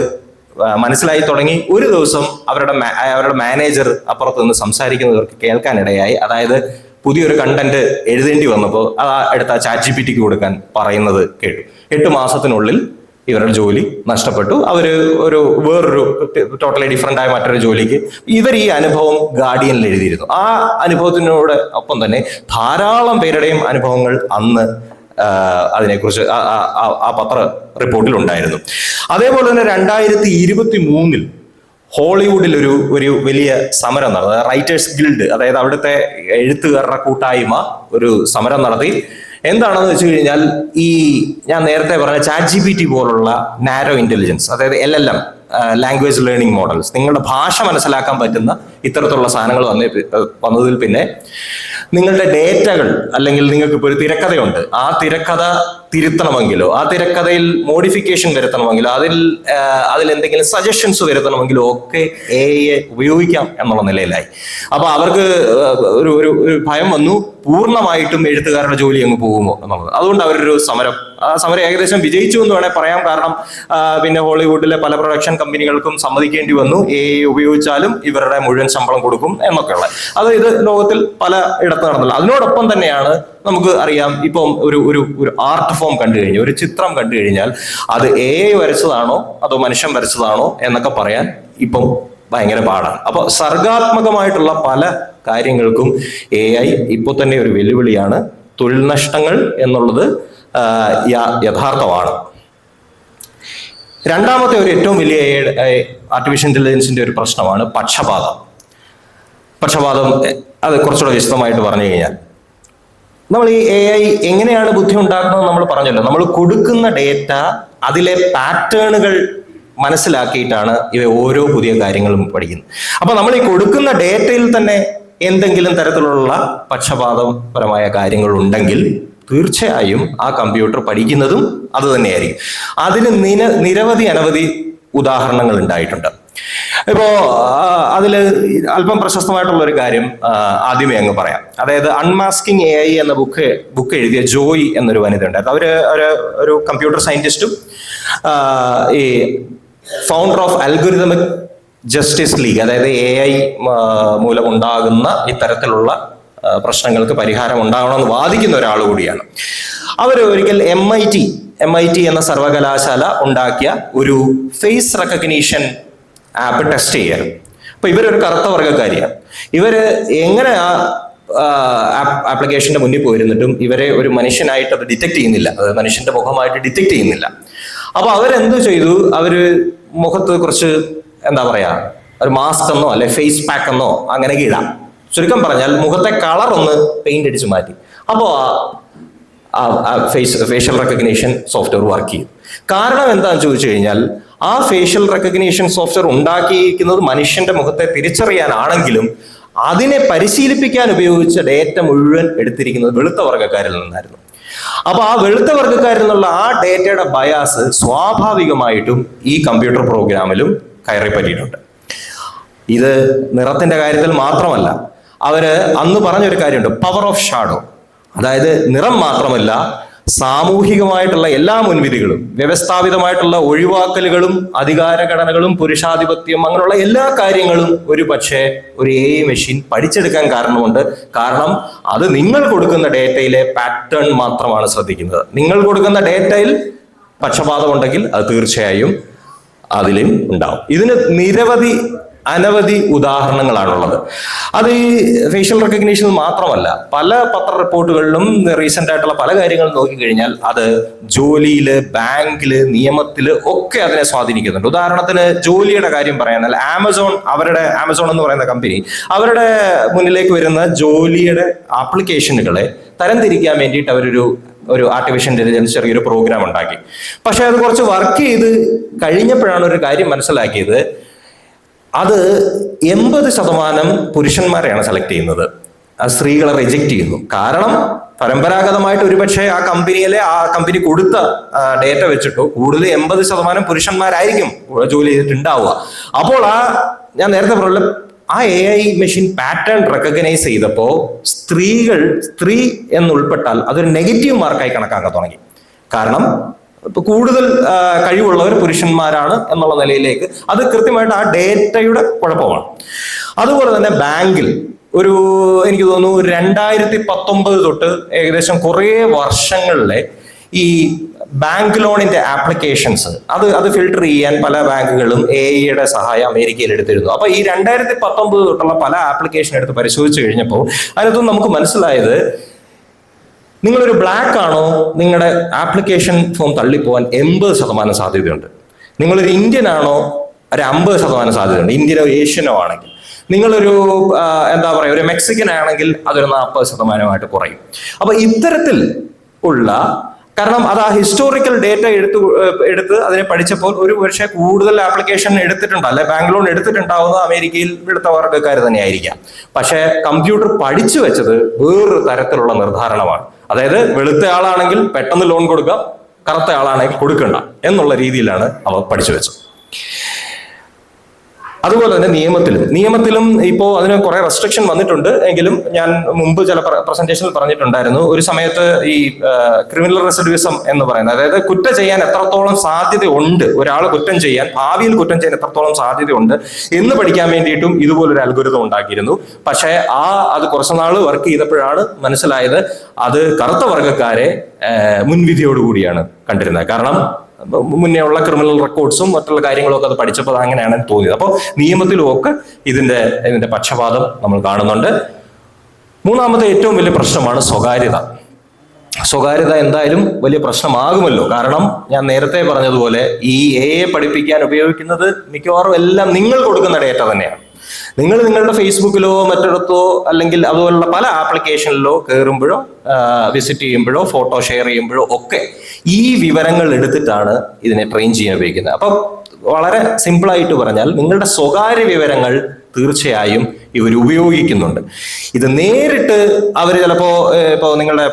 മനസ്സിലായി തുടങ്ങി. ഒരു ദിവസം അവരുടെ മാനേജർ അപ്പുറത്ത് നിന്ന് സംസാരിക്കുന്നവർക്ക് കേൾക്കാനിടയായി. അതായത് പുതിയൊരു കണ്ടന്റ് എഴുതേണ്ടി വന്നപ്പോൾ എടുത്ത ChatGPTക്ക് കൊടുക്കാൻ പറയുന്നത് കേട്ടു. 8 മാസത്തിനുള്ളിൽ ഇവരുടെ ജോലി നഷ്ടപ്പെട്ടു. വേറൊരു ടോട്ടലി ഡിഫറെന്റ് ആയ മറ്റൊരു ജോലിക്ക് ഈ അനുഭവം ഗാർഡിയനിൽ എഴുതിയിരുന്നു. ആ അനുഭവത്തിനോട് ഒപ്പം തന്നെ ധാരാളം പേരുടെയും അനുഭവങ്ങൾ അന്ന് അതിനെക്കുറിച്ച് ആ പത്ര റിപ്പോർട്ടിൽ ഉണ്ടായിരുന്നു. അതേപോലെ തന്നെ 2023 ഹോളിവുഡിൽ ഒരു വലിയ സമരം നടന്നു. റൈറ്റേഴ്സ് ഗിൽഡ്, അതായത് അവിടുത്തെ എഴുത്തുകാരുടെ കൂട്ടായ്മ ഒരു സമരം നടത്തി. എന്താണെന്ന് വെച്ച് കഴിഞ്ഞാൽ ഞാൻ നേരത്തെ പറഞ്ഞ ChatGPT പോലുള്ള നാരോ ഇന്റലിജൻസ്, അതായത് LLM ലാംഗ്വേജ് ലേണിംഗ് മോഡൽസ്, നിങ്ങളുടെ ഭാഷ മനസ്സിലാക്കാൻ പറ്റുന്ന ഇത്തരത്തിലുള്ള സാധനങ്ങൾ വന്നതിൽ പിന്നെ നിങ്ങളുടെ ഡേറ്റകൾ, അല്ലെങ്കിൽ നിങ്ങൾക്ക് ഇപ്പോൾ ഒരു തിരക്കഥയുണ്ട്, ആ തിരക്കഥ തിരുത്തണമെങ്കിലോ ആ തിരക്കഥയിൽ മോഡിഫിക്കേഷൻ വരുത്തണമെങ്കിലോ അതിൽ എന്തെങ്കിലും സജഷൻസ് വരുത്തണമെങ്കിലോ ഒക്കെ AI ഉപയോഗിക്കാം എന്നുള്ള നിലയിലായി. അപ്പൊ അവർക്ക് ഒരു ഭയം വന്നു, പൂർണ്ണമായിട്ടും എഴുത്തുകാരുടെ ജോലി അങ്ങ് പോകുമോ എന്നുള്ളത്. അതുകൊണ്ട് അവരൊരു സമരം ഏകദേശം വിജയിച്ചു എന്ന് വേണേൽ പറയാം. കാരണം പിന്നെ ഹോളിവുഡിലെ പല പ്രൊഡക്ഷൻ കമ്പനികൾക്കും സമ്മതിക്കേണ്ടി വന്നു AI ഉപയോഗിച്ചാലും ഇവരുടെ മുഴുവൻ ശമ്പളം കൊടുക്കും എന്നൊക്കെയുള്ള. ഇത് ലോകത്തിൽ പല ഇടത്ത് നടന്നില്ല. അതിനോടൊപ്പം തന്നെയാണ് നമുക്ക് അറിയാം, ഇപ്പം ഒരു ആർട്ട് ഫോം കണ്ടു കഴിഞ്ഞാൽ, ഒരു ചിത്രം കണ്ടു കഴിഞ്ഞാൽ അത് AI വരച്ചതാണോ അതോ മനുഷ്യൻ വരച്ചതാണോ എന്നൊക്കെ പറയാൻ ഇപ്പം ഭയങ്കര പാടാണ്. അപ്പൊ സർഗാത്മകമായിട്ടുള്ള പല കാര്യങ്ങൾക്കും AI ഇപ്പോൾ തന്നെ ഒരു വെല്ലുവിളിയാണ്. തൊഴിൽ നഷ്ടങ്ങൾ എന്നുള്ളത് യഥാർത്ഥമാണ്. രണ്ടാമത്തെ ഏറ്റവും വലിയ ആർട്ടിഫിഷ്യൽ ഇന്റലിജൻസിന്റെ ഒരു പ്രശ്നമാണ് പക്ഷപാതം. അത് കുറച്ചുകൂടെ വിശദമായിട്ട് പറഞ്ഞു കഴിഞ്ഞാൽ, നമ്മൾ ഈ AI എങ്ങനെയാണ് ബുദ്ധി ഉണ്ടാക്കുന്നത് നമ്മൾ പറഞ്ഞല്ലോ. നമ്മൾ കൊടുക്കുന്ന ഡേറ്റ, അതിലെ പാറ്റേണുകൾ മനസ്സിലാക്കിയിട്ടാണ് ഇവ ഓരോ പുതിയ കാര്യങ്ങളും പഠിക്കുന്നത്. അപ്പൊ നമ്മൾ ഈ കൊടുക്കുന്ന ഡേറ്റയിൽ തന്നെ എന്തെങ്കിലും തരത്തിലുള്ള പക്ഷപാതപരമായ കാര്യങ്ങൾ ഉണ്ടെങ്കിൽ തീർച്ചയായും ആ കമ്പ്യൂട്ടർ പഠിക്കുന്നതും അത് തന്നെയായിരിക്കും. അതിന് അനവധി ഉദാഹരണങ്ങൾ ഉണ്ടായിട്ടുണ്ട്. ഇപ്പോ അതില് അല്പം പ്രശസ്തമായിട്ടുള്ള ഒരു കാര്യം ആദ്യമേ അങ്ങ് പറയാം. അതായത് അൺമാസ്കിംഗ് AI എന്ന ബുക്ക് എഴുതിയ ജോയി എന്നൊരു വനിത ഉണ്ടായിരുന്നു. ഒരു കമ്പ്യൂട്ടർ സയന്റിസ്റ്റും ഈ founder of algorithmic justice league, അതായത് AI മൂലം ഉണ്ടാകുന്ന ഇത്തരത്തിലുള്ള പ്രശ്നങ്ങൾക്ക് പരിഹാരം ഉണ്ടാകണമെന്ന് വാദിക്കുന്ന ഒരാൾ കൂടിയാണ്. അവർ ഒരിക്കൽ MIT എന്ന സർവകലാശാല ഉണ്ടാക്കിയ ഒരു ഫേസ് റെക്കഗ്നീഷൻ ആപ്പ് ടെസ്റ്റ് ചെയ്യാറ്. അപ്പൊ ഇവരൊരു കറുത്ത വർഗ്ഗക്കാരിയാണ്. ഇവര് എങ്ങനെ ആപ്ലിക്കേഷന്റെ മുന്നിൽ പോയിരുന്നിട്ടും ഇവരെ ഒരു മനുഷ്യനായിട്ട് അത് ഡിറ്റക്ട് ചെയ്യുന്നില്ല, അത് മനുഷ്യന്റെ മുഖമായിട്ട് ഡിറ്റക്ട് ചെയ്യുന്നില്ല. അപ്പൊ അവരെന്ത് ചെയ്തു, അവര് മുഖത്ത് കുറച്ച് എന്താ പറയാ ഒരു മാസ്ക് എന്നോ അല്ലെ ഫേസ് പാക്ക് എന്നോ അങ്ങനെയൊക്കെ ഇടാം. ചുരുക്കം പറഞ്ഞാൽ മുഖത്തെ കളർ ഒന്ന് പെയിന്റ് അടിച്ച് മാറ്റി. അപ്പോൾ ഫേഷ്യൽ റെക്കഗ്നീഷൻ സോഫ്റ്റ്വെയർ വർക്ക് ചെയ്യും. കാരണം എന്താണെന്ന് ചോദിച്ചു കഴിഞ്ഞാൽ ആ ഫേഷ്യൽ റെക്കഗ്നീഷൻ സോഫ്റ്റ്വെയർ ഉണ്ടാക്കിയിരിക്കുന്നത് മനുഷ്യന്റെ മുഖത്തെ തിരിച്ചറിയാനാണെങ്കിലും അതിനെ പരിശീലിപ്പിക്കാൻ ഉപയോഗിച്ച ഡേറ്റ മുഴുവൻ എടുത്തിരിക്കുന്നത് വെളുത്ത വർഗ്ഗക്കാരിൽ നിന്നായിരുന്നു. അപ്പൊ ആ വെളുത്ത വർഗ്ഗക്കാരിൽ നിന്നുള്ള ആ ഡേറ്റയുടെ ബയാസ് സ്വാഭാവികമായിട്ടും ഈ കമ്പ്യൂട്ടർ പ്രോഗ്രാമിലും കയറി പറ്റിയിട്ടുണ്ട്. ഇത് നിറത്തിന്റെ കാര്യത്തിൽ മാത്രമല്ല, അവര് അന്ന് പറഞ്ഞൊരു കാര്യമുണ്ട്, പവർ ഓഫ് ഷാഡോ. അതായത് നിറം മാത്രമല്ല, സാമൂഹികമായിട്ടുള്ള എല്ലാ മുൻവിധികളും, വ്യവസ്ഥാപിതമായിട്ടുള്ള ഒഴിവാക്കലുകളും, അധികാരഘടനകളും, പുരുഷാധിപത്യം, അങ്ങനെയുള്ള എല്ലാ കാര്യങ്ങളും ഒരു പക്ഷേ ഒരു AI മെഷീൻ പഠിച്ചെടുക്കാൻ കാരണമുണ്ട്. കാരണം അത് നിങ്ങൾ കൊടുക്കുന്ന ഡേറ്റയിലെ പാറ്റേൺ മാത്രമാണ് ശ്രദ്ധിക്കുന്നത്. നിങ്ങൾ കൊടുക്കുന്ന ഡേറ്റയിൽ പക്ഷപാതം ഉണ്ടെങ്കിൽ അത് തീർച്ചയായും അതിലും ഉണ്ടാവും. ഇതിന് അനവധി ഉദാഹരണങ്ങളാണുള്ളത്. അത് ഈ ഫേഷ്യൽ റെക്കഗ്നീഷൻ മാത്രമല്ല, പല പത്ര റിപ്പോർട്ടുകളിലും റീസെന്റ് ആയിട്ടുള്ള പല കാര്യങ്ങളും നോക്കിക്കഴിഞ്ഞാൽ അത് ജോലിയില്, ബാങ്കില്, നിയമത്തില് ഒക്കെ അതിനെ സ്വാധീനിക്കുന്നുണ്ട്. ഉദാഹരണത്തിന് ജോലിയുടെ കാര്യം പറയാനാൽ ആമസോൺ എന്ന് പറയുന്ന കമ്പനി അവരുടെ മുന്നിലേക്ക് വരുന്ന ജോലിയുടെ ആപ്ലിക്കേഷനുകളെ തരംതിരിക്കാൻ വേണ്ടിയിട്ട് ഒരു ആർട്ടിഫിഷ്യൽ ഇന്റലിജൻസ് ചെറിയൊരു പ്രോഗ്രാം ഉണ്ടാക്കി. പക്ഷെ അത് കുറച്ച് വർക്ക് ചെയ്ത് കഴിഞ്ഞപ്പോഴാണ് ഒരു കാര്യം മനസ്സിലാക്കിയത്, അത് 80% പുരുഷന്മാരെയാണ് സെലക്ട് ചെയ്യുന്നത്, സ്ത്രീകളെ റിജക്റ്റ് ചെയ്യുന്നു. കാരണം പരമ്പരാഗതമായിട്ട് ഒരുപക്ഷെ ആ കമ്പനി കൊടുത്ത ഡേറ്റ വെച്ചിട്ടോ കൂടുതൽ 80% പുരുഷന്മാരായിരിക്കും ജോലി ചെയ്തിട്ടുണ്ടാവുക. അപ്പോൾ ഞാൻ നേരത്തെ പറഞ്ഞ ആ AI മെഷീൻ പാറ്റേൺ റെക്കഗ്നൈസ് ചെയ്തപ്പോൾ സ്ത്രീ എന്നുൾപ്പെട്ടാൽ അതൊരു നെഗറ്റീവ് മാർക്കായി കണക്കാക്കാൻ തുടങ്ങി. കാരണം ഇപ്പൊ കൂടുതൽ കഴിവുള്ളവർ പുരുഷന്മാരാണ് എന്നുള്ള നിലയിലേക്ക് അത് കൃത്യമായിട്ട് ആ ഡേറ്റയുടെ കുഴപ്പമാണ്. അതുപോലെ തന്നെ ബാങ്കിൽ എനിക്ക് തോന്നുന്നു 2019 തൊട്ട് ഏകദേശം കുറേ വർഷങ്ങളിലെ ഈ ബാങ്ക് ലോണിന്റെ ആപ്ലിക്കേഷൻസ് അത് ഫിൽട്ടർ ചെയ്യാൻ പല ബാങ്കുകളും AI സഹായം അമേരിക്കയിൽ എടുത്തിരുന്നു. അപ്പൊ ഈ 2019 തൊട്ടുള്ള പല ആപ്ലിക്കേഷൻ എടുത്ത് പരിശോധിച്ചു കഴിഞ്ഞപ്പോൾ അതിനകത്ത് നമുക്ക് മനസ്സിലായത്, നിങ്ങളൊരു ബ്ലാക്ക് ആണോ, നിങ്ങളുടെ ആപ്ലിക്കേഷൻ ഫോം തള്ളിപ്പോവാൻ 80% സാധ്യതയുണ്ട്. നിങ്ങളൊരു ഇന്ത്യൻ ആണോ, ഒരു 50% സാധ്യതയുണ്ട്, ഇന്ത്യനോ ഏഷ്യനോ ആണെങ്കിൽ. നിങ്ങളൊരു ഒരു മെക്സിക്കൻ ആണെങ്കിൽ അതൊരു 40% കുറയും. അപ്പൊ ഇത്തരത്തിൽ കാരണം അത് ആ ഹിസ്റ്റോറിക്കൽ ഡേറ്റ എടുത്ത് അതിനെ പഠിച്ചപ്പോൾ ഒരു പക്ഷേ കൂടുതൽ ആപ്ലിക്കേഷൻ എടുത്തിട്ടുണ്ട്, അല്ലെ ബാങ്ക് ലോൺ എടുത്തിട്ടുണ്ടാവുന്നത് അമേരിക്കയിൽ വെളുത്ത വർഗ്ഗക്കാർ തന്നെയായിരിക്കാം. പക്ഷെ കമ്പ്യൂട്ടർ പഠിച്ചു വെച്ചത് വേറൊരു തരത്തിലുള്ള നിർദ്ധാരണമാണ്. അതായത് വെളുത്ത ആളാണെങ്കിൽ പെട്ടെന്ന് ലോൺ കൊടുക്കുക, കറുത്ത ആളാണെങ്കിൽ കൊടുക്കണ്ട എന്നുള്ള രീതിയിലാണ് അവ പഠിച്ചു വെച്ചത്. അതുപോലെ തന്നെ നിയമത്തിലും ഇപ്പോൾ അതിന് കുറെ റെസ്ട്രിക്ഷൻ വന്നിട്ടുണ്ട്. എങ്കിലും ഞാൻ മുമ്പ് ചില പ്രസന്റേഷനിൽ പറഞ്ഞിട്ടുണ്ടായിരുന്നു, ഒരു സമയത്ത് ഈ ക്രിമിനൽ റെസിഡ്യൂസം എന്ന് പറയുന്നത്, അതായത് കുറ്റം ചെയ്യാൻ എത്രത്തോളം സാധ്യതയുണ്ട്, ഒരാൾ ഭാവിയിൽ കുറ്റം ചെയ്യാൻ എത്രത്തോളം സാധ്യതയുണ്ട് എന്ന് പഠിക്കാൻ വേണ്ടിയിട്ടും ഇതുപോലൊരു അൽഗോരിതം ഉണ്ടാക്കിയിരുന്നു. പക്ഷേ അത് കുറച്ചുനാൾ വർക്ക് ചെയ്തപ്പോഴാണ് മനസ്സിലായത് അത് കറുത്ത വർഗ്ഗക്കാരെ മുൻവിധിയോടുകൂടിയാണ് കണ്ടിരുന്നത്. കാരണം മുന്നേ ഉള്ള ക്രിമിനൽ റെക്കോർഡ്സും മറ്റുള്ള കാര്യങ്ങളൊക്കെ അത് പഠിച്ചപ്പോൾ അങ്ങനെയാണ് തോന്നിയത്. അപ്പോൾ നിയമത്തിലും ഒക്കെ ഇതിന്റെ പക്ഷപാതം നമ്മൾ കാണുന്നുണ്ട്. മൂന്നാമത്തെ ഏറ്റവും വലിയ പ്രശ്നമാണ് സ്വകാര്യത എന്തായാലും വലിയ പ്രശ്നമാകുമല്ലോ. കാരണം ഞാൻ നേരത്തെ പറഞ്ഞതുപോലെ ഈ AI പഠിപ്പിക്കാൻ ഉപയോഗിക്കുന്നത് മിക്കവാറും എല്ലാം നിങ്ങൾ കൊടുക്കുന്ന ഡേറ്റ തന്നെയാണ്. നിങ്ങൾ നിങ്ങളുടെ ഫേസ്ബുക്കിലോ മറ്റിടത്തോ അല്ലെങ്കിൽ അതുപോലുള്ള പല ആപ്ലിക്കേഷനിലോ കയറുമ്പോഴോ വിസിറ്റ് ചെയ്യുമ്പോഴോ ഫോട്ടോ ഷെയർ ചെയ്യുമ്പോഴോ ഒക്കെ ഈ വിവരങ്ങൾ എടുത്തിട്ടാണ് ഇതിനെ ട്രെയിൻ ചെയ്യാൻ ഉപയോഗിക്കുന്നത്. അപ്പം വളരെ സിമ്പിളായിട്ട് പറഞ്ഞാൽ നിങ്ങളുടെ സ്വകാര്യ വിവരങ്ങൾ തീർച്ചയായും ഇവർ ഉപയോഗിക്കുന്നുണ്ട്. ഇത് നേരിട്ട് അവർ ഇപ്പോൾ നിങ്ങളുടെ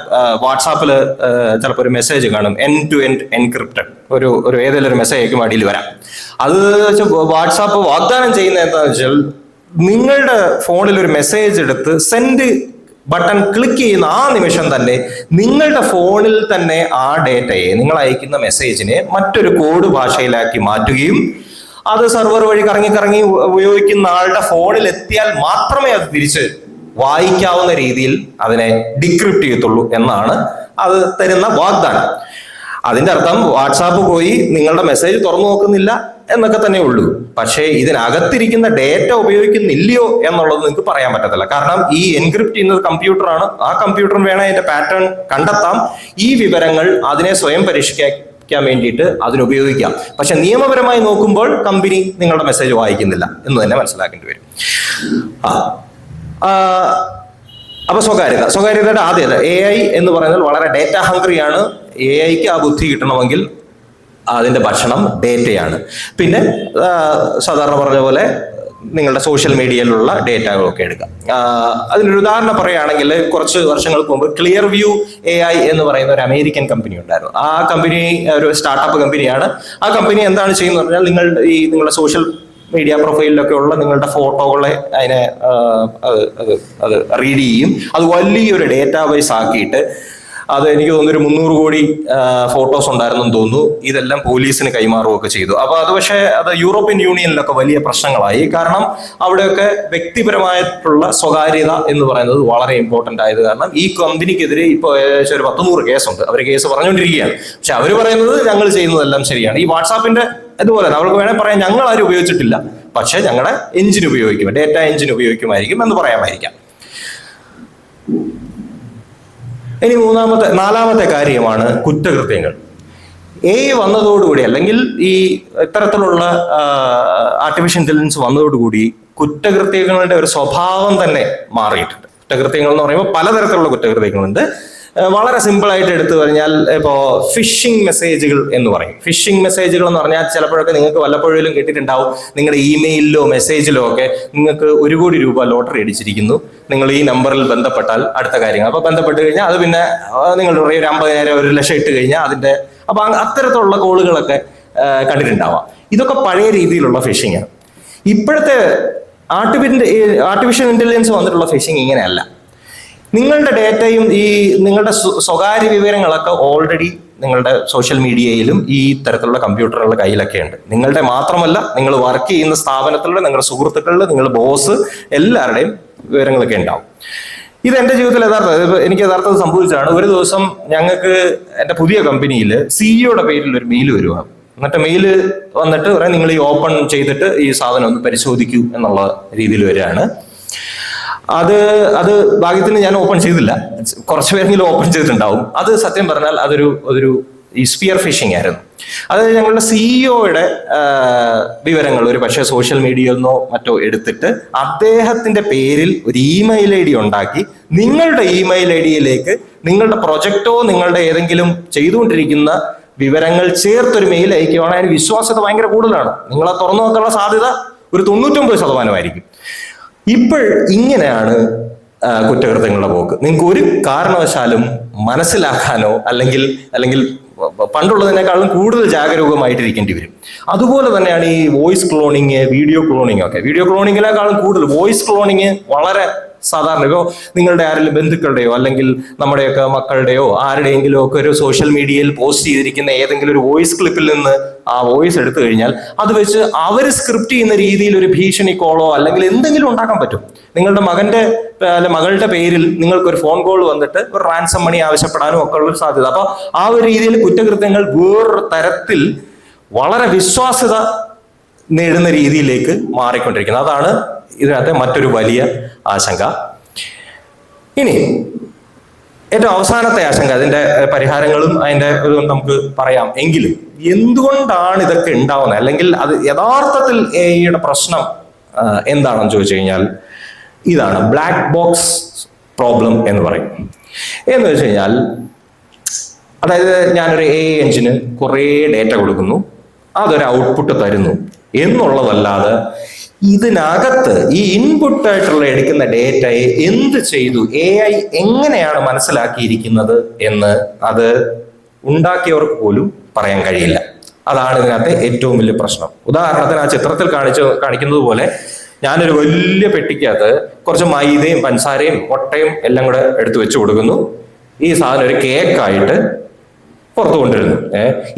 വാട്സാപ്പിൽ ചിലപ്പോൾ ഒരു മെസ്സേജ് കാണും, end-to-end encrypted, ഒരു ഏതെങ്കിലും ഒരു മെസ്സേജ് ആയിരിക്കും അടിയിൽ വരാം. അത് വാട്സാപ്പ് വാഗ്ദാനം ചെയ്യുന്ന എന്താണെന്ന് വെച്ചാൽ, നിങ്ങളുടെ ഫോണിൽ ഒരു മെസ്സേജ് എടുത്ത് സെൻഡ് ബട്ടൺ ക്ലിക്ക് ചെയ്യുന്ന ആ നിമിഷം തന്നെ നിങ്ങളുടെ ഫോണിൽ തന്നെ ആ ഡേറ്റയെ, നിങ്ങൾ അയക്കുന്ന മെസ്സേജിനെ മറ്റൊരു കോഡ് ഭാഷയിലാക്കി മാറ്റുകയും അത് സെർവർ വഴി കറങ്ങി ഉപയോഗിക്കുന്ന ആളുടെ ഫോണിൽ എത്തിയാൽ മാത്രമേ അത് തിരിച്ച് വായിക്കാവുന്ന രീതിയിൽ അതിനെ ഡിക്രിപ്റ്റ് ചെയ്യത്തുള്ളൂ എന്നാണ് അത് തരുന്ന വാഗ്ദാനം. അതിന്റെ അർത്ഥം വാട്സാപ്പ് പോയി നിങ്ങളുടെ മെസ്സേജ് തുറന്നു നോക്കുന്നില്ല എന്നൊക്കെ തന്നെ ഉള്ളൂ. പക്ഷേ ഇതിനകത്തിരിക്കുന്ന ഡേറ്റ ഉപയോഗിക്കുന്നില്ലയോ എന്നുള്ളത് നിങ്ങൾക്ക് പറയാൻ പറ്റത്തില്ല. കാരണം ഈ എൻക്രിപ്റ്റ് ചെയ്യുന്നത് കമ്പ്യൂട്ടറാണ്. ആ കമ്പ്യൂട്ടറിന് വേണേൽ അതിന്റെ പാറ്റേൺ കണ്ടെത്താം. ഈ വിവരങ്ങൾ അതിനെ സ്വയം വായിക്കാൻ വേണ്ടിയിട്ട് അതിനുപയോഗിക്കാം. പക്ഷെ നിയമപരമായി നോക്കുമ്പോൾ കമ്പനി നിങ്ങളുടെ മെസ്സേജ് വായിക്കുന്നില്ല എന്ന് തന്നെ മനസ്സിലാക്കേണ്ടി വരും. അപ്പൊ സ്വകാര്യതയുടെ ആദ്യത AI എന്ന് പറയുന്നത് വളരെ ഡേറ്റ ഹംഗ്രിയാണ്. AIക്ക് ആ ബുദ്ധി കിട്ടണമെങ്കിൽ അതിന്റെ ഭക്ഷണം ഡേറ്റയാണ്. പിന്നെ സാധാരണ പറഞ്ഞ പോലെ നിങ്ങളുടെ സോഷ്യൽ മീഡിയയിലുള്ള ഡേറ്റകളൊക്കെ എടുക്കാം. അതിനൊരു ഉദാഹരണം പറയുകയാണെങ്കിൽ, കുറച്ച് വർഷങ്ങൾക്ക് മുമ്പ് ക്ലിയർ വ്യൂ AI എന്ന് പറയുന്ന ഒരു അമേരിക്കൻ കമ്പനി ഉണ്ടായിരുന്നു. ആ കമ്പനി ഒരു സ്റ്റാർട്ടപ്പ് കമ്പനിയാണ്. ആ കമ്പനി എന്താണ് ചെയ്യുന്നത് പറഞ്ഞാൽ, നിങ്ങളുടെ സോഷ്യൽ മീഡിയ പ്രൊഫൈലിലൊക്കെ ഉള്ള നിങ്ങളുടെ ഫോട്ടോകളെ അത് റീഡ് ചെയ്യും. അത് വലിയൊരു ഡേറ്റാബേസ് ആക്കിയിട്ട് അത് എനിക്ക് തോന്നുന്നു ഒരു 300 കോടി ഫോട്ടോസ് ഉണ്ടായിരുന്നെന്ന് തോന്നുന്നു. ഇതെല്ലാം പോലീസിന് കൈമാറുകയൊക്കെ ചെയ്തു. അപ്പൊ അത് പക്ഷേ അത് യൂറോപ്യൻ യൂണിയനിലൊക്കെ വലിയ പ്രശ്നങ്ങളായി. കാരണം അവിടെയൊക്കെ വ്യക്തിപരമായിട്ടുള്ള സ്വകാര്യത എന്ന് പറയുന്നത് വളരെ ഇമ്പോർട്ടന്റ് ആയത് കാരണം ഈ കമ്പനിക്കെതിരെ ഇപ്പോൾ ഏകദേശം ഒരു 100 കേസുണ്ട്. അവർ കേസ് പറഞ്ഞുകൊണ്ടിരിക്കുകയാണ്. പക്ഷെ അവർ പറയുന്നത് ഞങ്ങൾ ചെയ്യുന്നതെല്ലാം ശരിയാണ്. ഈ വാട്സാപ്പിന്റെ ഇതുപോലെ അവർക്ക് വേണേൽ പറയാം, ഞങ്ങൾ ആരും ഉപയോഗിച്ചിട്ടില്ല, പക്ഷെ ഞങ്ങളുടെ എഞ്ചിൻ ഉപയോഗിക്കും, ഡേറ്റ എഞ്ചിൻ ഉപയോഗിക്കുമായിരിക്കും എന്ന് പറയാമായിരിക്കാം. ഇനി നാലാമത്തെ കാര്യമാണ് കുറ്റകൃത്യങ്ങൾ. AI വന്നതോടുകൂടി, അല്ലെങ്കിൽ ഈ ഇത്തരത്തിലുള്ള ആർട്ടിഫിഷ്യൽ ഇന്റലിജൻസ് വന്നതോടുകൂടി കുറ്റകൃത്യങ്ങളുടെ ഒരു സ്വഭാവം തന്നെ മാറിയിട്ടുണ്ട്. കുറ്റകൃത്യങ്ങൾ എന്ന് പറയുമ്പോൾ പലതരത്തിലുള്ള കുറ്റകൃത്യങ്ങളുണ്ട്. വളരെ സിമ്പിൾ ആയിട്ട് എടുത്തു കഴിഞ്ഞാൽ, ഇപ്പോൾ ഫിഷിംഗ് മെസ്സേജുകൾ എന്ന് പറയും. ഫിഷിംഗ് മെസ്സേജുകൾ എന്ന് പറഞ്ഞാൽ ചിലപ്പോഴൊക്കെ നിങ്ങൾക്ക് വല്ലപ്പോഴും കേട്ടിട്ടുണ്ടാവും, നിങ്ങളുടെ ഇമെയിലിലോ മെസ്സേജിലോ ഒക്കെ നിങ്ങൾക്ക് 1 കോടി രൂപ ലോട്ടറി അടിച്ചിരിക്കുന്നു, നിങ്ങൾ ഈ നമ്പറിൽ ബന്ധപ്പെട്ടാൽ അടുത്ത കാര്യങ്ങൾ. അപ്പൊ ബന്ധപ്പെട്ട് കഴിഞ്ഞാൽ അത് പിന്നെ നിങ്ങൾ ഒരു 50,000 1 ലക്ഷം ഇട്ട് കഴിഞ്ഞാൽ അതിന്റെ അപ്പൊ അത്തരത്തിലുള്ള കോളുകളൊക്കെ കണ്ടിട്ടുണ്ടാവാം. ഇതൊക്കെ പഴയ രീതിയിലുള്ള ഫിഷിംഗ് ആണ്. ഇപ്പോഴത്തെ ആർട്ടിഫിഷ്യൽ ഇന്റലിജൻസ് വന്നിട്ടുള്ള ഫിഷിംഗ് ഇങ്ങനെയല്ല. നിങ്ങളുടെ ഡേറ്റയും നിങ്ങളുടെ സ്വകാര്യ വിവരങ്ങളൊക്കെ ഓൾറെഡി നിങ്ങളുടെ സോഷ്യൽ മീഡിയയിലും ഈ തരത്തിലുള്ള കമ്പ്യൂട്ടറുകളുടെ കയ്യിലൊക്കെ ഉണ്ട്. നിങ്ങളുടെ മാത്രമല്ല, നിങ്ങൾ വർക്ക് ചെയ്യുന്ന സ്ഥാപനത്തിലുള്ള നിങ്ങളുടെ സുഹൃത്തുക്കളുടെ, നിങ്ങളുടെ ബോസ്, എല്ലാവരുടെയും വിവരങ്ങളൊക്കെ ഉണ്ടാവും. ഇത് എൻ്റെ ജീവിതത്തിൽ എനിക്ക് യഥാർത്ഥത്തിൽ സംഭവിച്ചതാണ്. ഒരു ദിവസം ഞങ്ങൾക്ക് എൻ്റെ പുതിയ കമ്പനിയിൽ സിഇഒയുടെ പേരിൽ ഒരു മെയിൽ വരുവാണ്. എന്നിട്ട് മെയില് വന്നിട്ട് പറയാം, നിങ്ങൾ ഈ ഓപ്പൺ ചെയ്തിട്ട് ഈ സാധനം ഒന്ന് പരിശോധിക്കൂ എന്നുള്ള രീതിയിൽ വരികയാണ്. അത് ഭാഗ്യത്തിന് ഞാൻ ഓപ്പൺ ചെയ്തില്ല, കുറച്ച് പേരെങ്കിലും ഓപ്പൺ ചെയ്തിട്ടുണ്ടാവും. അത് സത്യം പറഞ്ഞാൽ അതൊരു ഈ സ്പിയർ ഫിഷിംഗ് ആയിരുന്നു. അത് ഞങ്ങളുടെ സിഇഒയുടെ വിവരങ്ങൾ ഒരു പക്ഷേ സോഷ്യൽ മീഡിയയിൽ നിന്നോ മറ്റോ എടുത്തിട്ട് അദ്ദേഹത്തിന്റെ പേരിൽ ഒരു ഇമെയിൽ ID ഉണ്ടാക്കി നിങ്ങളുടെ ഇമെയിൽ IDയിലേക്ക് നിങ്ങളുടെ പ്രൊജക്റ്റോ നിങ്ങളുടെ ഏതെങ്കിലും ചെയ്തുകൊണ്ടിരിക്കുന്ന വിവരങ്ങൾ ചേർത്തൊരു മെയിൽ അയക്കുകയാണെങ്കിൽ അതിന് വിശ്വാസ്യത ഭയങ്കര കൂടുതലാണ്. നിങ്ങളെ തുറന്നു നോക്കാനുള്ള സാധ്യത ഒരു 99% ഇപ്പോൾ ഇങ്ങനെയാണ് കുറ്റകൃത്യങ്ങളുടെ പോക്ക്. നിങ്ങൾക്ക് ഒരു കാരണവശാലും മനസ്സിലാക്കാനോ അല്ലെങ്കിൽ പണ്ടുള്ളതിനേക്കാളും കൂടുതൽ ജാഗരൂകമായിട്ടിരിക്കേണ്ടി വരും. അതുപോലെ തന്നെയാണ് ഈ വോയിസ് ക്ലോണിങ്, വീഡിയോ ക്ലോണിങ് ഒക്കെ. വീഡിയോ ക്ലോണിങ്ങിനേക്കാളും കൂടുതൽ വോയിസ് ക്ലോണിങ് വളരെ സാധാരണ. ഇപ്പോൾ നിങ്ങളുടെ ആരെങ്കിലും ബന്ധുക്കളുടെയോ അല്ലെങ്കിൽ നമ്മുടെയൊക്കെ മക്കളുടെയോ ആരുടെയെങ്കിലും ഒക്കെ ഒരു സോഷ്യൽ മീഡിയയിൽ പോസ്റ്റ് ചെയ്തിരിക്കുന്ന ഏതെങ്കിലും ഒരു വോയിസ് ക്ലിപ്പിൽ നിന്ന് ആ വോയിസ് എടുത്തു കഴിഞ്ഞാൽ അത് വെച്ച് അവർ സ്ക്രിപ്റ്റ് ചെയ്യുന്ന രീതിയിൽ ഒരു ഭീഷണി കോളോ അല്ലെങ്കിൽ എന്തെങ്കിലും ഉണ്ടാക്കാൻ പറ്റും. നിങ്ങളുടെ മകളുടെ പേരിൽ നിങ്ങൾക്കൊരു ഫോൺ കോൾ വന്നിട്ട് ഒരു റാൻസം മണി ആവശ്യപ്പെടാനും ഒക്കെ ഉള്ളൊരു സാധ്യത. അപ്പൊ ആ ഒരു രീതിയിൽ കുറ്റകൃത്യങ്ങൾ വേറൊരു തരത്തിൽ വളരെ വിശ്വാസ്യത നേടുന്ന രീതിയിലേക്ക് മാറിക്കൊണ്ടിരിക്കുന്നത്. അതാണ് ഇതിനകത്തെ മറ്റൊരു വലിയ ആശങ്ക. ഇനി ഏറ്റവും അവസാനത്തെ ആശങ്ക, അതിന്റെ പരിഹാരങ്ങളും അതിന്റെ നമുക്ക് പറയാം. എങ്കിലും എന്തുകൊണ്ടാണ് ഇതൊക്കെ ഉണ്ടാവുന്നത്, അല്ലെങ്കിൽ അത് യഥാർത്ഥത്തിൽ AIയുടെ പ്രശ്നം എന്താണെന്ന് ചോദിച്ചു കഴിഞ്ഞാൽ ഇതാണ് ബ്ലാക്ക് ബോക്സ് പ്രോബ്ലം എന്ന് പറയും. എന്ന് വെച്ച് കഴിഞ്ഞാൽ, അതായത് ഞാനൊരു AI എഞ്ചിന് കുറേ ഡേറ്റ കൊടുക്കുന്നു, അതൊരു ഔട്ട്പുട്ട് തരുന്നു എന്നുള്ളതല്ലാതെ ഇതിനകത്ത് ഈ ഇൻപുട്ടായിട്ടുള്ള എടുക്കുന്ന ഡേറ്റയെ എന്ത് ചെയ്തു, AI എങ്ങനെയാണ് മനസ്സിലാക്കിയിരിക്കുന്നത് എന്ന് അത് ഉണ്ടാക്കിയവർക്ക് പോലും പറയാൻ കഴിയില്ല. അതാണ് ഇതിനകത്തെ ഏറ്റവും വലിയ പ്രശ്നം. ഉദാഹരണത്തിന് ആ ചിത്രത്തിൽ കാണിക്കുന്നത് പോലെ ഞാനൊരു വലിയ പെട്ടിക്കകത്ത് കുറച്ച് മൈദയും പഞ്ചസാരയും മുട്ടയും എല്ലാം കൂടെ എടുത്തു വെച്ച് കൊടുക്കുന്നു. ഈ സാധനം ഒരു കേക്കായിട്ട് പുറത്തു കൊണ്ടിരുന്നു.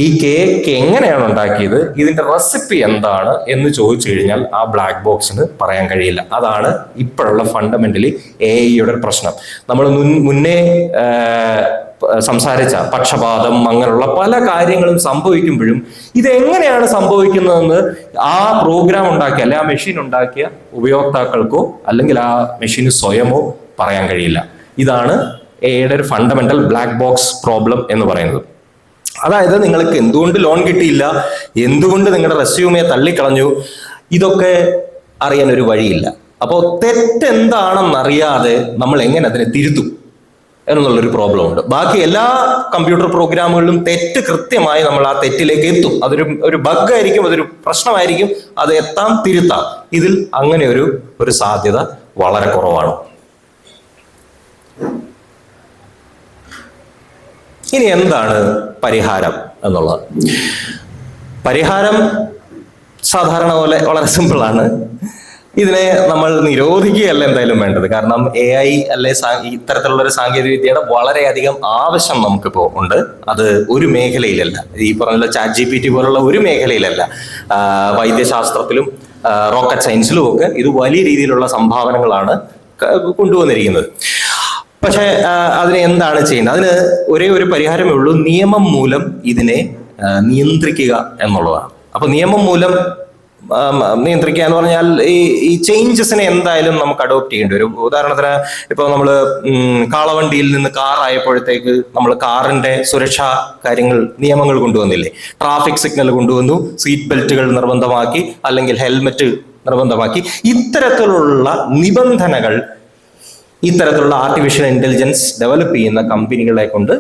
ഈ കേക്ക് എങ്ങനെയാണ് ഉണ്ടാക്കിയത്, ഇതിന്റെ റെസിപ്പി എന്താണ് എന്ന് ചോദിച്ചു കഴിഞ്ഞാൽ ആ ബ്ലാക്ക് ബോക്സിന് പറയാൻ കഴിയില്ല. അതാണ് ഇപ്പോഴുള്ള ഫണ്ടമെന്റലി AIയുടെ പ്രശ്നം. നമ്മൾ മുന്നേ സംസാരിച്ച പക്ഷപാതം അങ്ങനെയുള്ള പല കാര്യങ്ങളും സംഭവിക്കുമ്പോഴും ഇതെങ്ങനെയാണ് സംഭവിക്കുന്നതെന്ന് ആ പ്രോഗ്രാം ഉണ്ടാക്കിയ അല്ലെ ആ മെഷീൻ ഉണ്ടാക്കിയ ഉപയോക്താക്കൾക്കോ അല്ലെങ്കിൽ ആ മെഷീന് സ്വയമോ പറയാൻ കഴിയില്ല. ഇതാണ് AIയുടെ ഒരു ഫണ്ടമെന്റൽ ബ്ലാക്ക് ബോക്സ് പ്രോബ്ലം എന്ന് പറയുന്നത്. അതായത് നിങ്ങൾക്ക് എന്തുകൊണ്ട് ലോൺ കിട്ടിയില്ല, എന്തുകൊണ്ട് നിങ്ങളുടെ റെസ്യൂമെ തള്ളിക്കളഞ്ഞു, ഇതൊക്കെ അറിയാൻ ഒരു വഴിയില്ല. അപ്പോൾ തെറ്റെന്താണെന്നറിയാതെ നമ്മൾ എങ്ങനെ അതിനെ തിരുത്തും എന്നുള്ളൊരു പ്രോബ്ലം ഉണ്ട്. ബാക്കി എല്ലാ കമ്പ്യൂട്ടർ പ്രോഗ്രാമുകളിലും തെറ്റ് കൃത്യമായി നമ്മൾ ആ തെറ്റിലേക്ക് എത്തും. അതൊരു ബഗ് ആയിരിക്കും, അതൊരു പ്രശ്നമായിരിക്കും, അത് എത്താം, തിരുത്താം. ഇതിൽ അങ്ങനെ ഒരു സാധ്യത വളരെ കുറവാണ്. ഇനി എന്താണ് പരിഹാരം എന്നുള്ളത്? പരിഹാരം സാധാരണ പോലെ വളരെ സിമ്പിളാണ്. ഇതിനെ നമ്മൾ നിരോധിക്കുകയല്ല എന്തായാലും വേണ്ടത്. കാരണം AI അല്ലെ ഇത്തരത്തിലുള്ള ഒരു സാങ്കേതിക വിദ്യയുടെ വളരെയധികം ആവശ്യം നമുക്കിപ്പോൾ ഉണ്ട്. അത് ഒരു മേഖലയിലല്ല, ഈ പറഞ്ഞ ChatGPT പോലുള്ള ഒരു മേഖലയിലല്ല. വൈദ്യശാസ്ത്രത്തിലും റോക്കറ്റ് സയൻസിലും ഒക്കെ ഇത് വലിയ രീതിയിലുള്ള സംഭാവനകളാണ് കൊണ്ടുവന്നിരിക്കുന്നത്. പക്ഷെ അതിന് എന്താണ് ചെയ്യുന്നത്? അതിന് ഒരേ ഒരു പരിഹാരമേ ഉള്ളൂ, നിയമം മൂലം ഇതിനെ നിയന്ത്രിക്കുക എന്നുള്ളതാണ്. അപ്പൊ നിയമം മൂലം നിയന്ത്രിക്കുക എന്ന് പറഞ്ഞാൽ ഈ ചേഞ്ചസിനെ എന്തായാലും നമുക്ക് അഡോപ്റ്റ് ചെയ്യേണ്ടി വരും. ഉദാഹരണത്തിന് ഇപ്പൊ നമ്മൾ കാളവണ്ടിയിൽ നിന്ന് കാർ ആയപ്പോഴത്തേക്ക് നമ്മൾ കാറിന്റെ സുരക്ഷാ നിയമങ്ങൾ കൊണ്ടുവന്നില്ലേ? ട്രാഫിക് സിഗ്നൽ കൊണ്ടുവന്നു, സീറ്റ് ബെൽറ്റുകൾ നിർബന്ധമാക്കി, അല്ലെങ്കിൽ ഹെൽമെറ്റ് നിർബന്ധമാക്കി. ഇത്തരത്തിലുള്ള നിബന്ധനകൾ ഇത്തരത്തിലുള്ള ആർട്ടിഫിഷ്യൽ ഇന്റലിജൻസ് ഡെവലപ്പ് ചെയ്യുന്ന കമ്പനികളെ കൊണ്ട്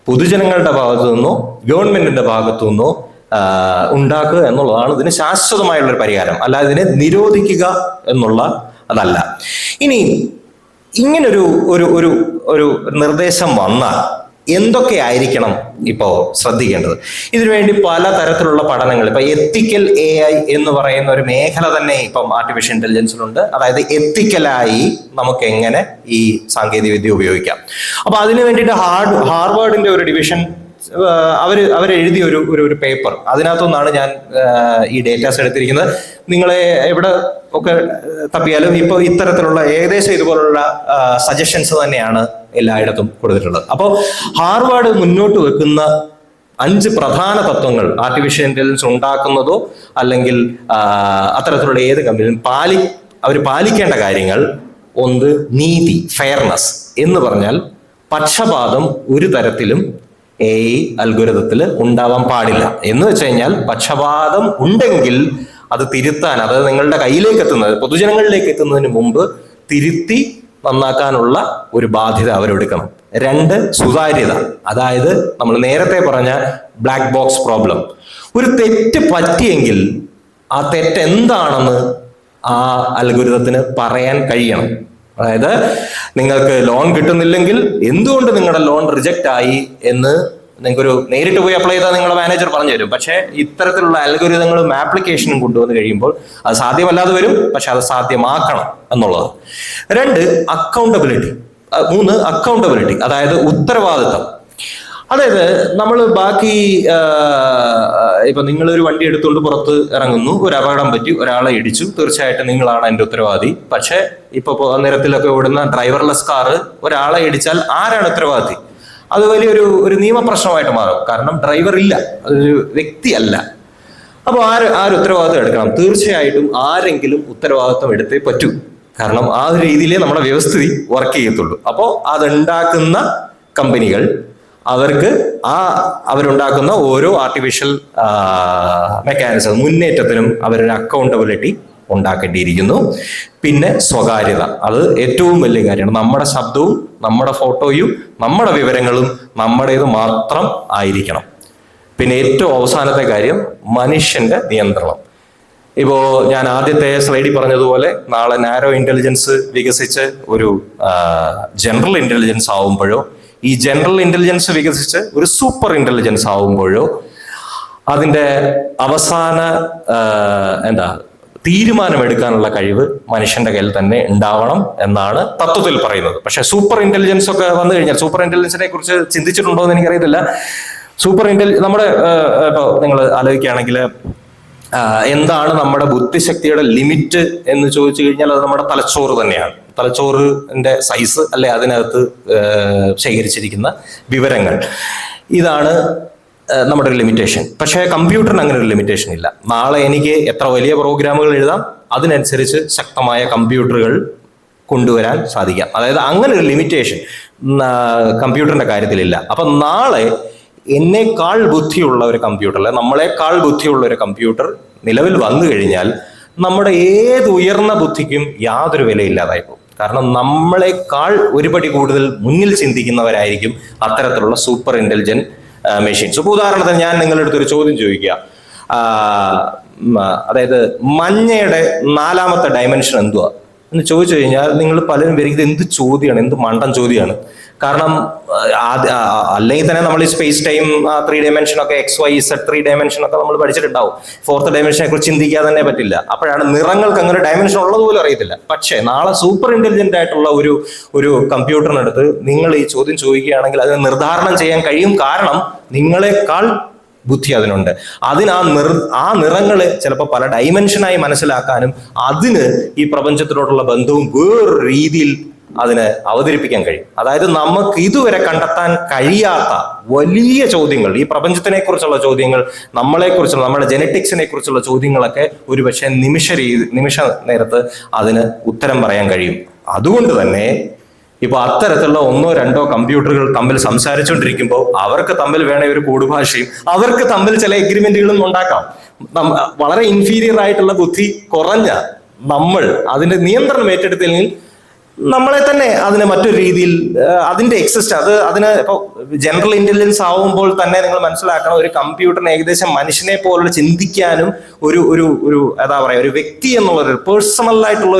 പൊതുജനങ്ങളുടെ ഭാഗത്തു നിന്നോ ഗവൺമെന്റിന്റെ ഭാഗത്തു നിന്നോ ഉണ്ടാക്കുക എന്നുള്ളതാണ് ഇതിന് ശാശ്വതമായുള്ളൊരു പരിഹാരം. അല്ലാതെ ഇതിനെ നിരോധിക്കുക എന്നുള്ള അതല്ല. ഇനി ഇങ്ങനൊരു ഒരു നിർദ്ദേശം വന്നാൽ എന്തൊക്കെ ആയിരിക്കണം ഇപ്പോ ശ്രദ്ധിക്കേണ്ടത്? ഇതിനുവേണ്ടി പലതരത്തിലുള്ള പഠനങ്ങൾ, ഇപ്പൊ എത്തിക്കൽ AI എന്ന് പറയുന്ന ഒരു മേഖല തന്നെ ഇപ്പം ആർട്ടിഫിഷ്യൽ ഇന്റലിജൻസിലുണ്ട്. അതായത് എത്തിക്കലായി നമുക്ക് എങ്ങനെ ഈ സാങ്കേതിക വിദ്യ ഉപയോഗിക്കാം. അപ്പൊ അതിനു വേണ്ടിയിട്ട് ഹാർവാർഡിന്റെ ഒരു ഡിവിഷൻ അവരെഴുതിയ ഒരു പേപ്പർ, അതിനകത്തുനിന്നാണ് ഞാൻ ഈ ഡേറ്റാസ് എടുത്തിരിക്കുന്നത്. നിങ്ങളെ എവിടെ ഒക്കെ തപ്പിയാലും ഇപ്പൊ ഇത്തരത്തിലുള്ള ഏകദേശം ഇതുപോലുള്ള സജഷൻസ് തന്നെയാണ് എല്ലായിടത്തും കൊടുത്തിട്ടുള്ളത്. അപ്പോൾ ഹാർവാർഡ് മുന്നോട്ട് വെക്കുന്ന 5 പ്രധാന തത്വങ്ങൾ ആർട്ടിഫിഷ്യൽ ഇന്റലിജൻസ് ഉണ്ടാക്കുന്നതോ അല്ലെങ്കിൽ അത്തരത്തിലുള്ള ഏത് കമ്പനിയും അവർ പാലിക്കേണ്ട കാര്യങ്ങൾ. ഒന്ന്, നീതി, ഫെയർനെസ് എന്ന് പറഞ്ഞാൽ പക്ഷപാതം ഒരു തരത്തിലും AI അൽഗോരിതത്തിൽ ഉണ്ടാവാൻ പാടില്ല. എന്ന് വെച്ച് കഴിഞ്ഞാൽ പക്ഷപാതം ഉണ്ടെങ്കിൽ അത് തിരുത്താൻ, അത് നിങ്ങളുടെ കയ്യിലേക്ക് എത്തുന്നത്, പൊതുജനങ്ങളിലേക്ക് എത്തുന്നതിന് മുമ്പ് തിരുത്തി നന്നാക്കാനുള്ള ഒരു ബാധ്യത അവരെടുക്കണം. 2, സുതാര്യത. അതായത് നമ്മൾ നേരത്തെ പറഞ്ഞ ബ്ലാക്ക് ബോക്സ് പ്രോബ്ലം. ഒരു തെറ്റ് പറ്റിയെങ്കിൽ ആ തെറ്റ് എന്താണെന്ന് ആ അൽഗോരിതത്തിന് പറയാൻ കഴിയണം. അതായത് നിങ്ങൾക്ക് ലോൺ കിട്ടുന്നില്ലെങ്കിൽ എന്തുകൊണ്ട് നിങ്ങളുടെ ലോൺ റിജക്റ്റ് ആയി എന്ന് നിങ്ങൾക്കൊരു നേരിട്ട് പോയി അപ്ലൈ ചെയ്താൽ നിങ്ങളുടെ മാനേജർ പറഞ്ഞു തരും. പക്ഷേ ഇത്തരത്തിലുള്ള അൽഗോരിതങ്ങളും ആപ്ലിക്കേഷനും കൊണ്ടുവന്ന് കഴിയുമ്പോൾ അത് സാധ്യമല്ലാതെ വരും. പക്ഷെ അത് സാധ്യമാക്കണം എന്നുള്ളത്. 2, അക്കൗണ്ടബിലിറ്റി. 3, അക്കൗണ്ടബിലിറ്റി, അതായത് ഉത്തരവാദിത്തം. അതായത് നമ്മൾ ബാക്കി ഇപ്പൊ നിങ്ങളൊരു വണ്ടി എടുത്തുകൊണ്ട് പുറത്ത് ഇറങ്ങുന്നു, ഒരു അപകടം പറ്റി, ഒരാളെ ഇടിച്ചു, തീർച്ചയായിട്ടും നിങ്ങളാണ് അതിന്റെ ഉത്തരവാദി. പക്ഷെ ഇപ്പൊ നിരത്തിലൊക്കെ ഓടുന്ന ഡ്രൈവർലെസ് കാറ് ഒരാളെ ഇടിച്ചാൽ ആരാണ് ഉത്തരവാദി? അത് വലിയൊരു നിയമപ്രശ്നമായിട്ട് മാറും. കാരണം ഡ്രൈവർ ഇല്ല, അതൊരു വ്യക്തിയല്ല. അപ്പോൾ ആര് ഉത്തരവാദിത്വം എടുക്കണം? തീർച്ചയായിട്ടും ആരെങ്കിലും ഉത്തരവാദിത്വം എടുത്തേ പറ്റൂ. കാരണം ആ ഒരു രീതിയിലേ നമ്മുടെ വ്യവസ്ഥിതി വർക്ക് ചെയ്യത്തുള്ളൂ. അപ്പോൾ അതുണ്ടാക്കുന്ന കമ്പനികൾ അവരുണ്ടാക്കുന്ന ഓരോ ആർട്ടിഫിഷ്യൽ മെക്കാനിസം മുന്നേറ്റത്തിനും അവരൊരു അക്കൗണ്ടബിലിറ്റി ഉണ്ടാക്കേണ്ടിയിരിക്കുന്നു. പിന്നെ സ്വകാര്യത, അത് ഏറ്റവും വലിയ കാര്യമാണ്. നമ്മുടെ ശബ്ദവും നമ്മുടെ ഫോട്ടോയും നമ്മുടെ വിവരങ്ങളും നമ്മുടേത് മാത്രം ആയിരിക്കണം. പിന്നെ ഏറ്റവും അവസാനത്തെ കാര്യം മനുഷ്യന്റെ നിയന്ത്രണം. ഇപ്പോ ഞാൻ ആദ്യത്തെ സ്ലൈഡിൽ പറഞ്ഞതുപോലെ നാളെ നാരോ ഇന്റലിജൻസ് വികസിച്ച് ഒരു ജനറൽ ഇന്റലിജൻസ് ആവുമ്പോഴോ, ഈ ജനറൽ ഇന്റലിജൻസ് വികസിച്ച് ഒരു സൂപ്പർ ഇന്റലിജൻസ് ആവുമ്പോഴോ അതിന്റെ അവസാന തീരുമാനമെടുക്കാനുള്ള കഴിവ് മനുഷ്യന്റെ കയ്യിൽ തന്നെ ഉണ്ടാവണം എന്നാണ് തത്വത്തിൽ പറയുന്നത്. പക്ഷെ സൂപ്പർ ഇന്റലിജൻസ് ഒക്കെ വന്നു കഴിഞ്ഞാൽ, സൂപ്പർ ഇന്റലിജൻസിനെ കുറിച്ച് ചിന്തിച്ചിട്ടുണ്ടോ എന്ന് എനിക്കറിയത്തില്ല. നമ്മുടെ ഇപ്പൊ നിങ്ങൾ ആലോചിക്കുകയാണെങ്കിൽ എന്താണ് നമ്മുടെ ബുദ്ധിശക്തിയുടെ ലിമിറ്റ് എന്ന് ചോദിച്ചു കഴിഞ്ഞാൽ അത് നമ്മുടെ തലച്ചോറ് തന്നെയാണ്. തലച്ചോറിന്റെ സൈസ് അല്ലെ അതിനകത്ത് ശേഖരിച്ചിരിക്കുന്ന വിവരങ്ങൾ, ഇതാണ് നമ്മുടെ ഒരു ലിമിറ്റേഷൻ. പക്ഷേ കമ്പ്യൂട്ടറിന് അങ്ങനെ ഒരു ലിമിറ്റേഷൻ ഇല്ല. നാളെ എനിക്ക് എത്ര വലിയ പ്രോഗ്രാമുകൾ എഴുതാം, അതിനനുസരിച്ച് ശക്തമായ കമ്പ്യൂട്ടറുകൾ കൊണ്ടുവരാൻ സാധിക്കാം. അതായത് അങ്ങനെ ഒരു ലിമിറ്റേഷൻ കമ്പ്യൂട്ടറിന്റെ കാര്യത്തിലില്ല. അപ്പൊ നാളെ എന്നേക്കാൾ ബുദ്ധിയുള്ള ഒരു കമ്പ്യൂട്ടർ, അല്ലെ നമ്മളെക്കാൾ ബുദ്ധിയുള്ള ഒരു കമ്പ്യൂട്ടർ നിലവിൽ വന്നു കഴിഞ്ഞാൽ നമ്മുടെ ഏത് ഉയർന്ന ബുദ്ധിക്കും യാതൊരു വിലയില്ലാതായി പോകും. കാരണം നമ്മളെക്കാൾ ഒരുപടി കൂടുതൽ മുന്നിൽ ചിന്തിക്കുന്നവരായിരിക്കും അത്തരത്തിലുള്ള സൂപ്പർ ഇന്റലിജന്റ് മെഷീൻസ്. ഇപ്പോൾ ഉദാഹരണത്തിന് ഞാൻ നിങ്ങളുടെ അടുത്തൊരു ചോദ്യം ചോദിക്കുക, അതായത് മഞ്ഞയുടെ 4ാമത്തെ ഡയമെൻഷൻ എന്തുവാ എന്ന് ചോദിച്ചു കഴിഞ്ഞാൽ നിങ്ങൾ പലരും വരും ഇത് എന്ത് ചോദ്യമാണ്, എന്ത് മണ്ടൻ ചോദ്യമാണ്. കാരണം അല്ലെങ്കിൽ തന്നെ നമ്മൾ ഈ സ്പേസ് ടൈം 3 ഡയമെൻഷൻ ഒക്കെ XYZ 3 ഡയമെൻഷൻ ഒക്കെ നമ്മൾ പഠിച്ചിട്ടുണ്ടാവും. 4th ഡയമെൻഷനെ കുറിച്ച് ചിന്തിക്കാൻ തന്നെ പറ്റില്ല. അപ്പോഴാണ് നിറങ്ങൾക്ക് അങ്ങനെ ഡയമെൻഷൻ ഉള്ളതുപോലും അറിയത്തില്ല. പക്ഷേ നാളെ സൂപ്പർ ഇന്റലിജന്റ് ആയിട്ടുള്ള ഒരു കമ്പ്യൂട്ടറിനടുത്ത് നിങ്ങൾ ഈ ചോദ്യം ചോദിക്കുകയാണെങ്കിൽ അതിനെ നിർദ്ധാരണം ചെയ്യാൻ കഴിയും. കാരണം നിങ്ങളെക്കാൾ ബുദ്ധി അതിനുണ്ട്. അതിന് ആ നിറങ്ങളെ ചിലപ്പോൾ പല ഡയമെൻഷനായി മനസ്സിലാക്കാനും അതിന് ഈ പ്രപഞ്ചത്തിനോടുള്ള ബന്ധവും വേറൊരു രീതിയിൽ അതിന് അവതരിപ്പിക്കാൻ കഴിയും. അതായത് നമുക്ക് ഇതുവരെ കണ്ടെത്താൻ കഴിയാത്ത വലിയ ചോദ്യങ്ങൾ, ഈ പ്രപഞ്ചത്തിനെ കുറിച്ചുള്ള ചോദ്യങ്ങൾ, നമ്മളെക്കുറിച്ചുള്ള നമ്മുടെ ജെനറ്റിക്സിനെ കുറിച്ചുള്ള ചോദ്യങ്ങളൊക്കെ ഒരുപക്ഷെ നിമിഷ നേരത്ത് അതിന് ഉത്തരം പറയാൻ കഴിയും. അതുകൊണ്ട് തന്നെ ഇപ്പൊ അത്തരത്തിലുള്ള 1-2 കമ്പ്യൂട്ടറുകൾ തമ്മിൽ സംസാരിച്ചുകൊണ്ടിരിക്കുമ്പോൾ അവർക്ക് തമ്മിൽ വേണേ ഒരു കൂടുഭാഷയും അവർക്ക് തമ്മിൽ ചില എഗ്രിമെന്റുകളും ഉണ്ടാക്കാം. വളരെ ഇൻഫീരിയർ ആയിട്ടുള്ള ബുദ്ധി കുറഞ്ഞ നമ്മൾ അതിന്റെ നിയന്ത്രണം ഏറ്റെടുത്തില്ലെങ്കിൽ നമ്മളെ തന്നെ അതിന് മറ്റൊരു രീതിയിൽ അതിന്റെ അതിന് ഇപ്പൊ ജനറൽ ഇന്റലിജൻസ് ആവുമ്പോൾ തന്നെ നിങ്ങൾ മനസ്സിലാക്കണം, ഒരു കമ്പ്യൂട്ടറിന് ഏകദേശം മനുഷ്യനെ പോലുള്ള ചിന്തിക്കാനും ഒരു എന്താ പറയാ ഒരു വ്യക്തി എന്നുള്ള ഒരു പേഴ്സണൽ ആയിട്ടുള്ള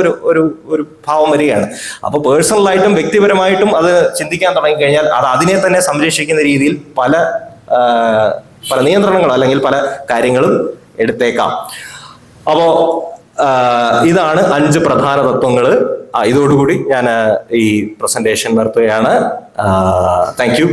ഒരു ഭാവം വരികയാണ്. അപ്പൊ പേഴ്സണലായിട്ടും വ്യക്തിപരമായിട്ടും അത് ചിന്തിക്കാൻ തുടങ്ങിക്കഴിഞ്ഞാൽ അത് അതിനെ തന്നെ സംരക്ഷിക്കുന്ന രീതിയിൽ പല നിയന്ത്രണങ്ങളും അല്ലെങ്കിൽ പല കാര്യങ്ങളും എടുത്തേക്കാം. അപ്പോ ഇതാണ് 5 പ്രധാന തത്വങ്ങള്. ഇതോടുകൂടി ഞാൻ ഈ പ്രസന്റേഷൻ നിർത്തുകയാണ്. Thank you.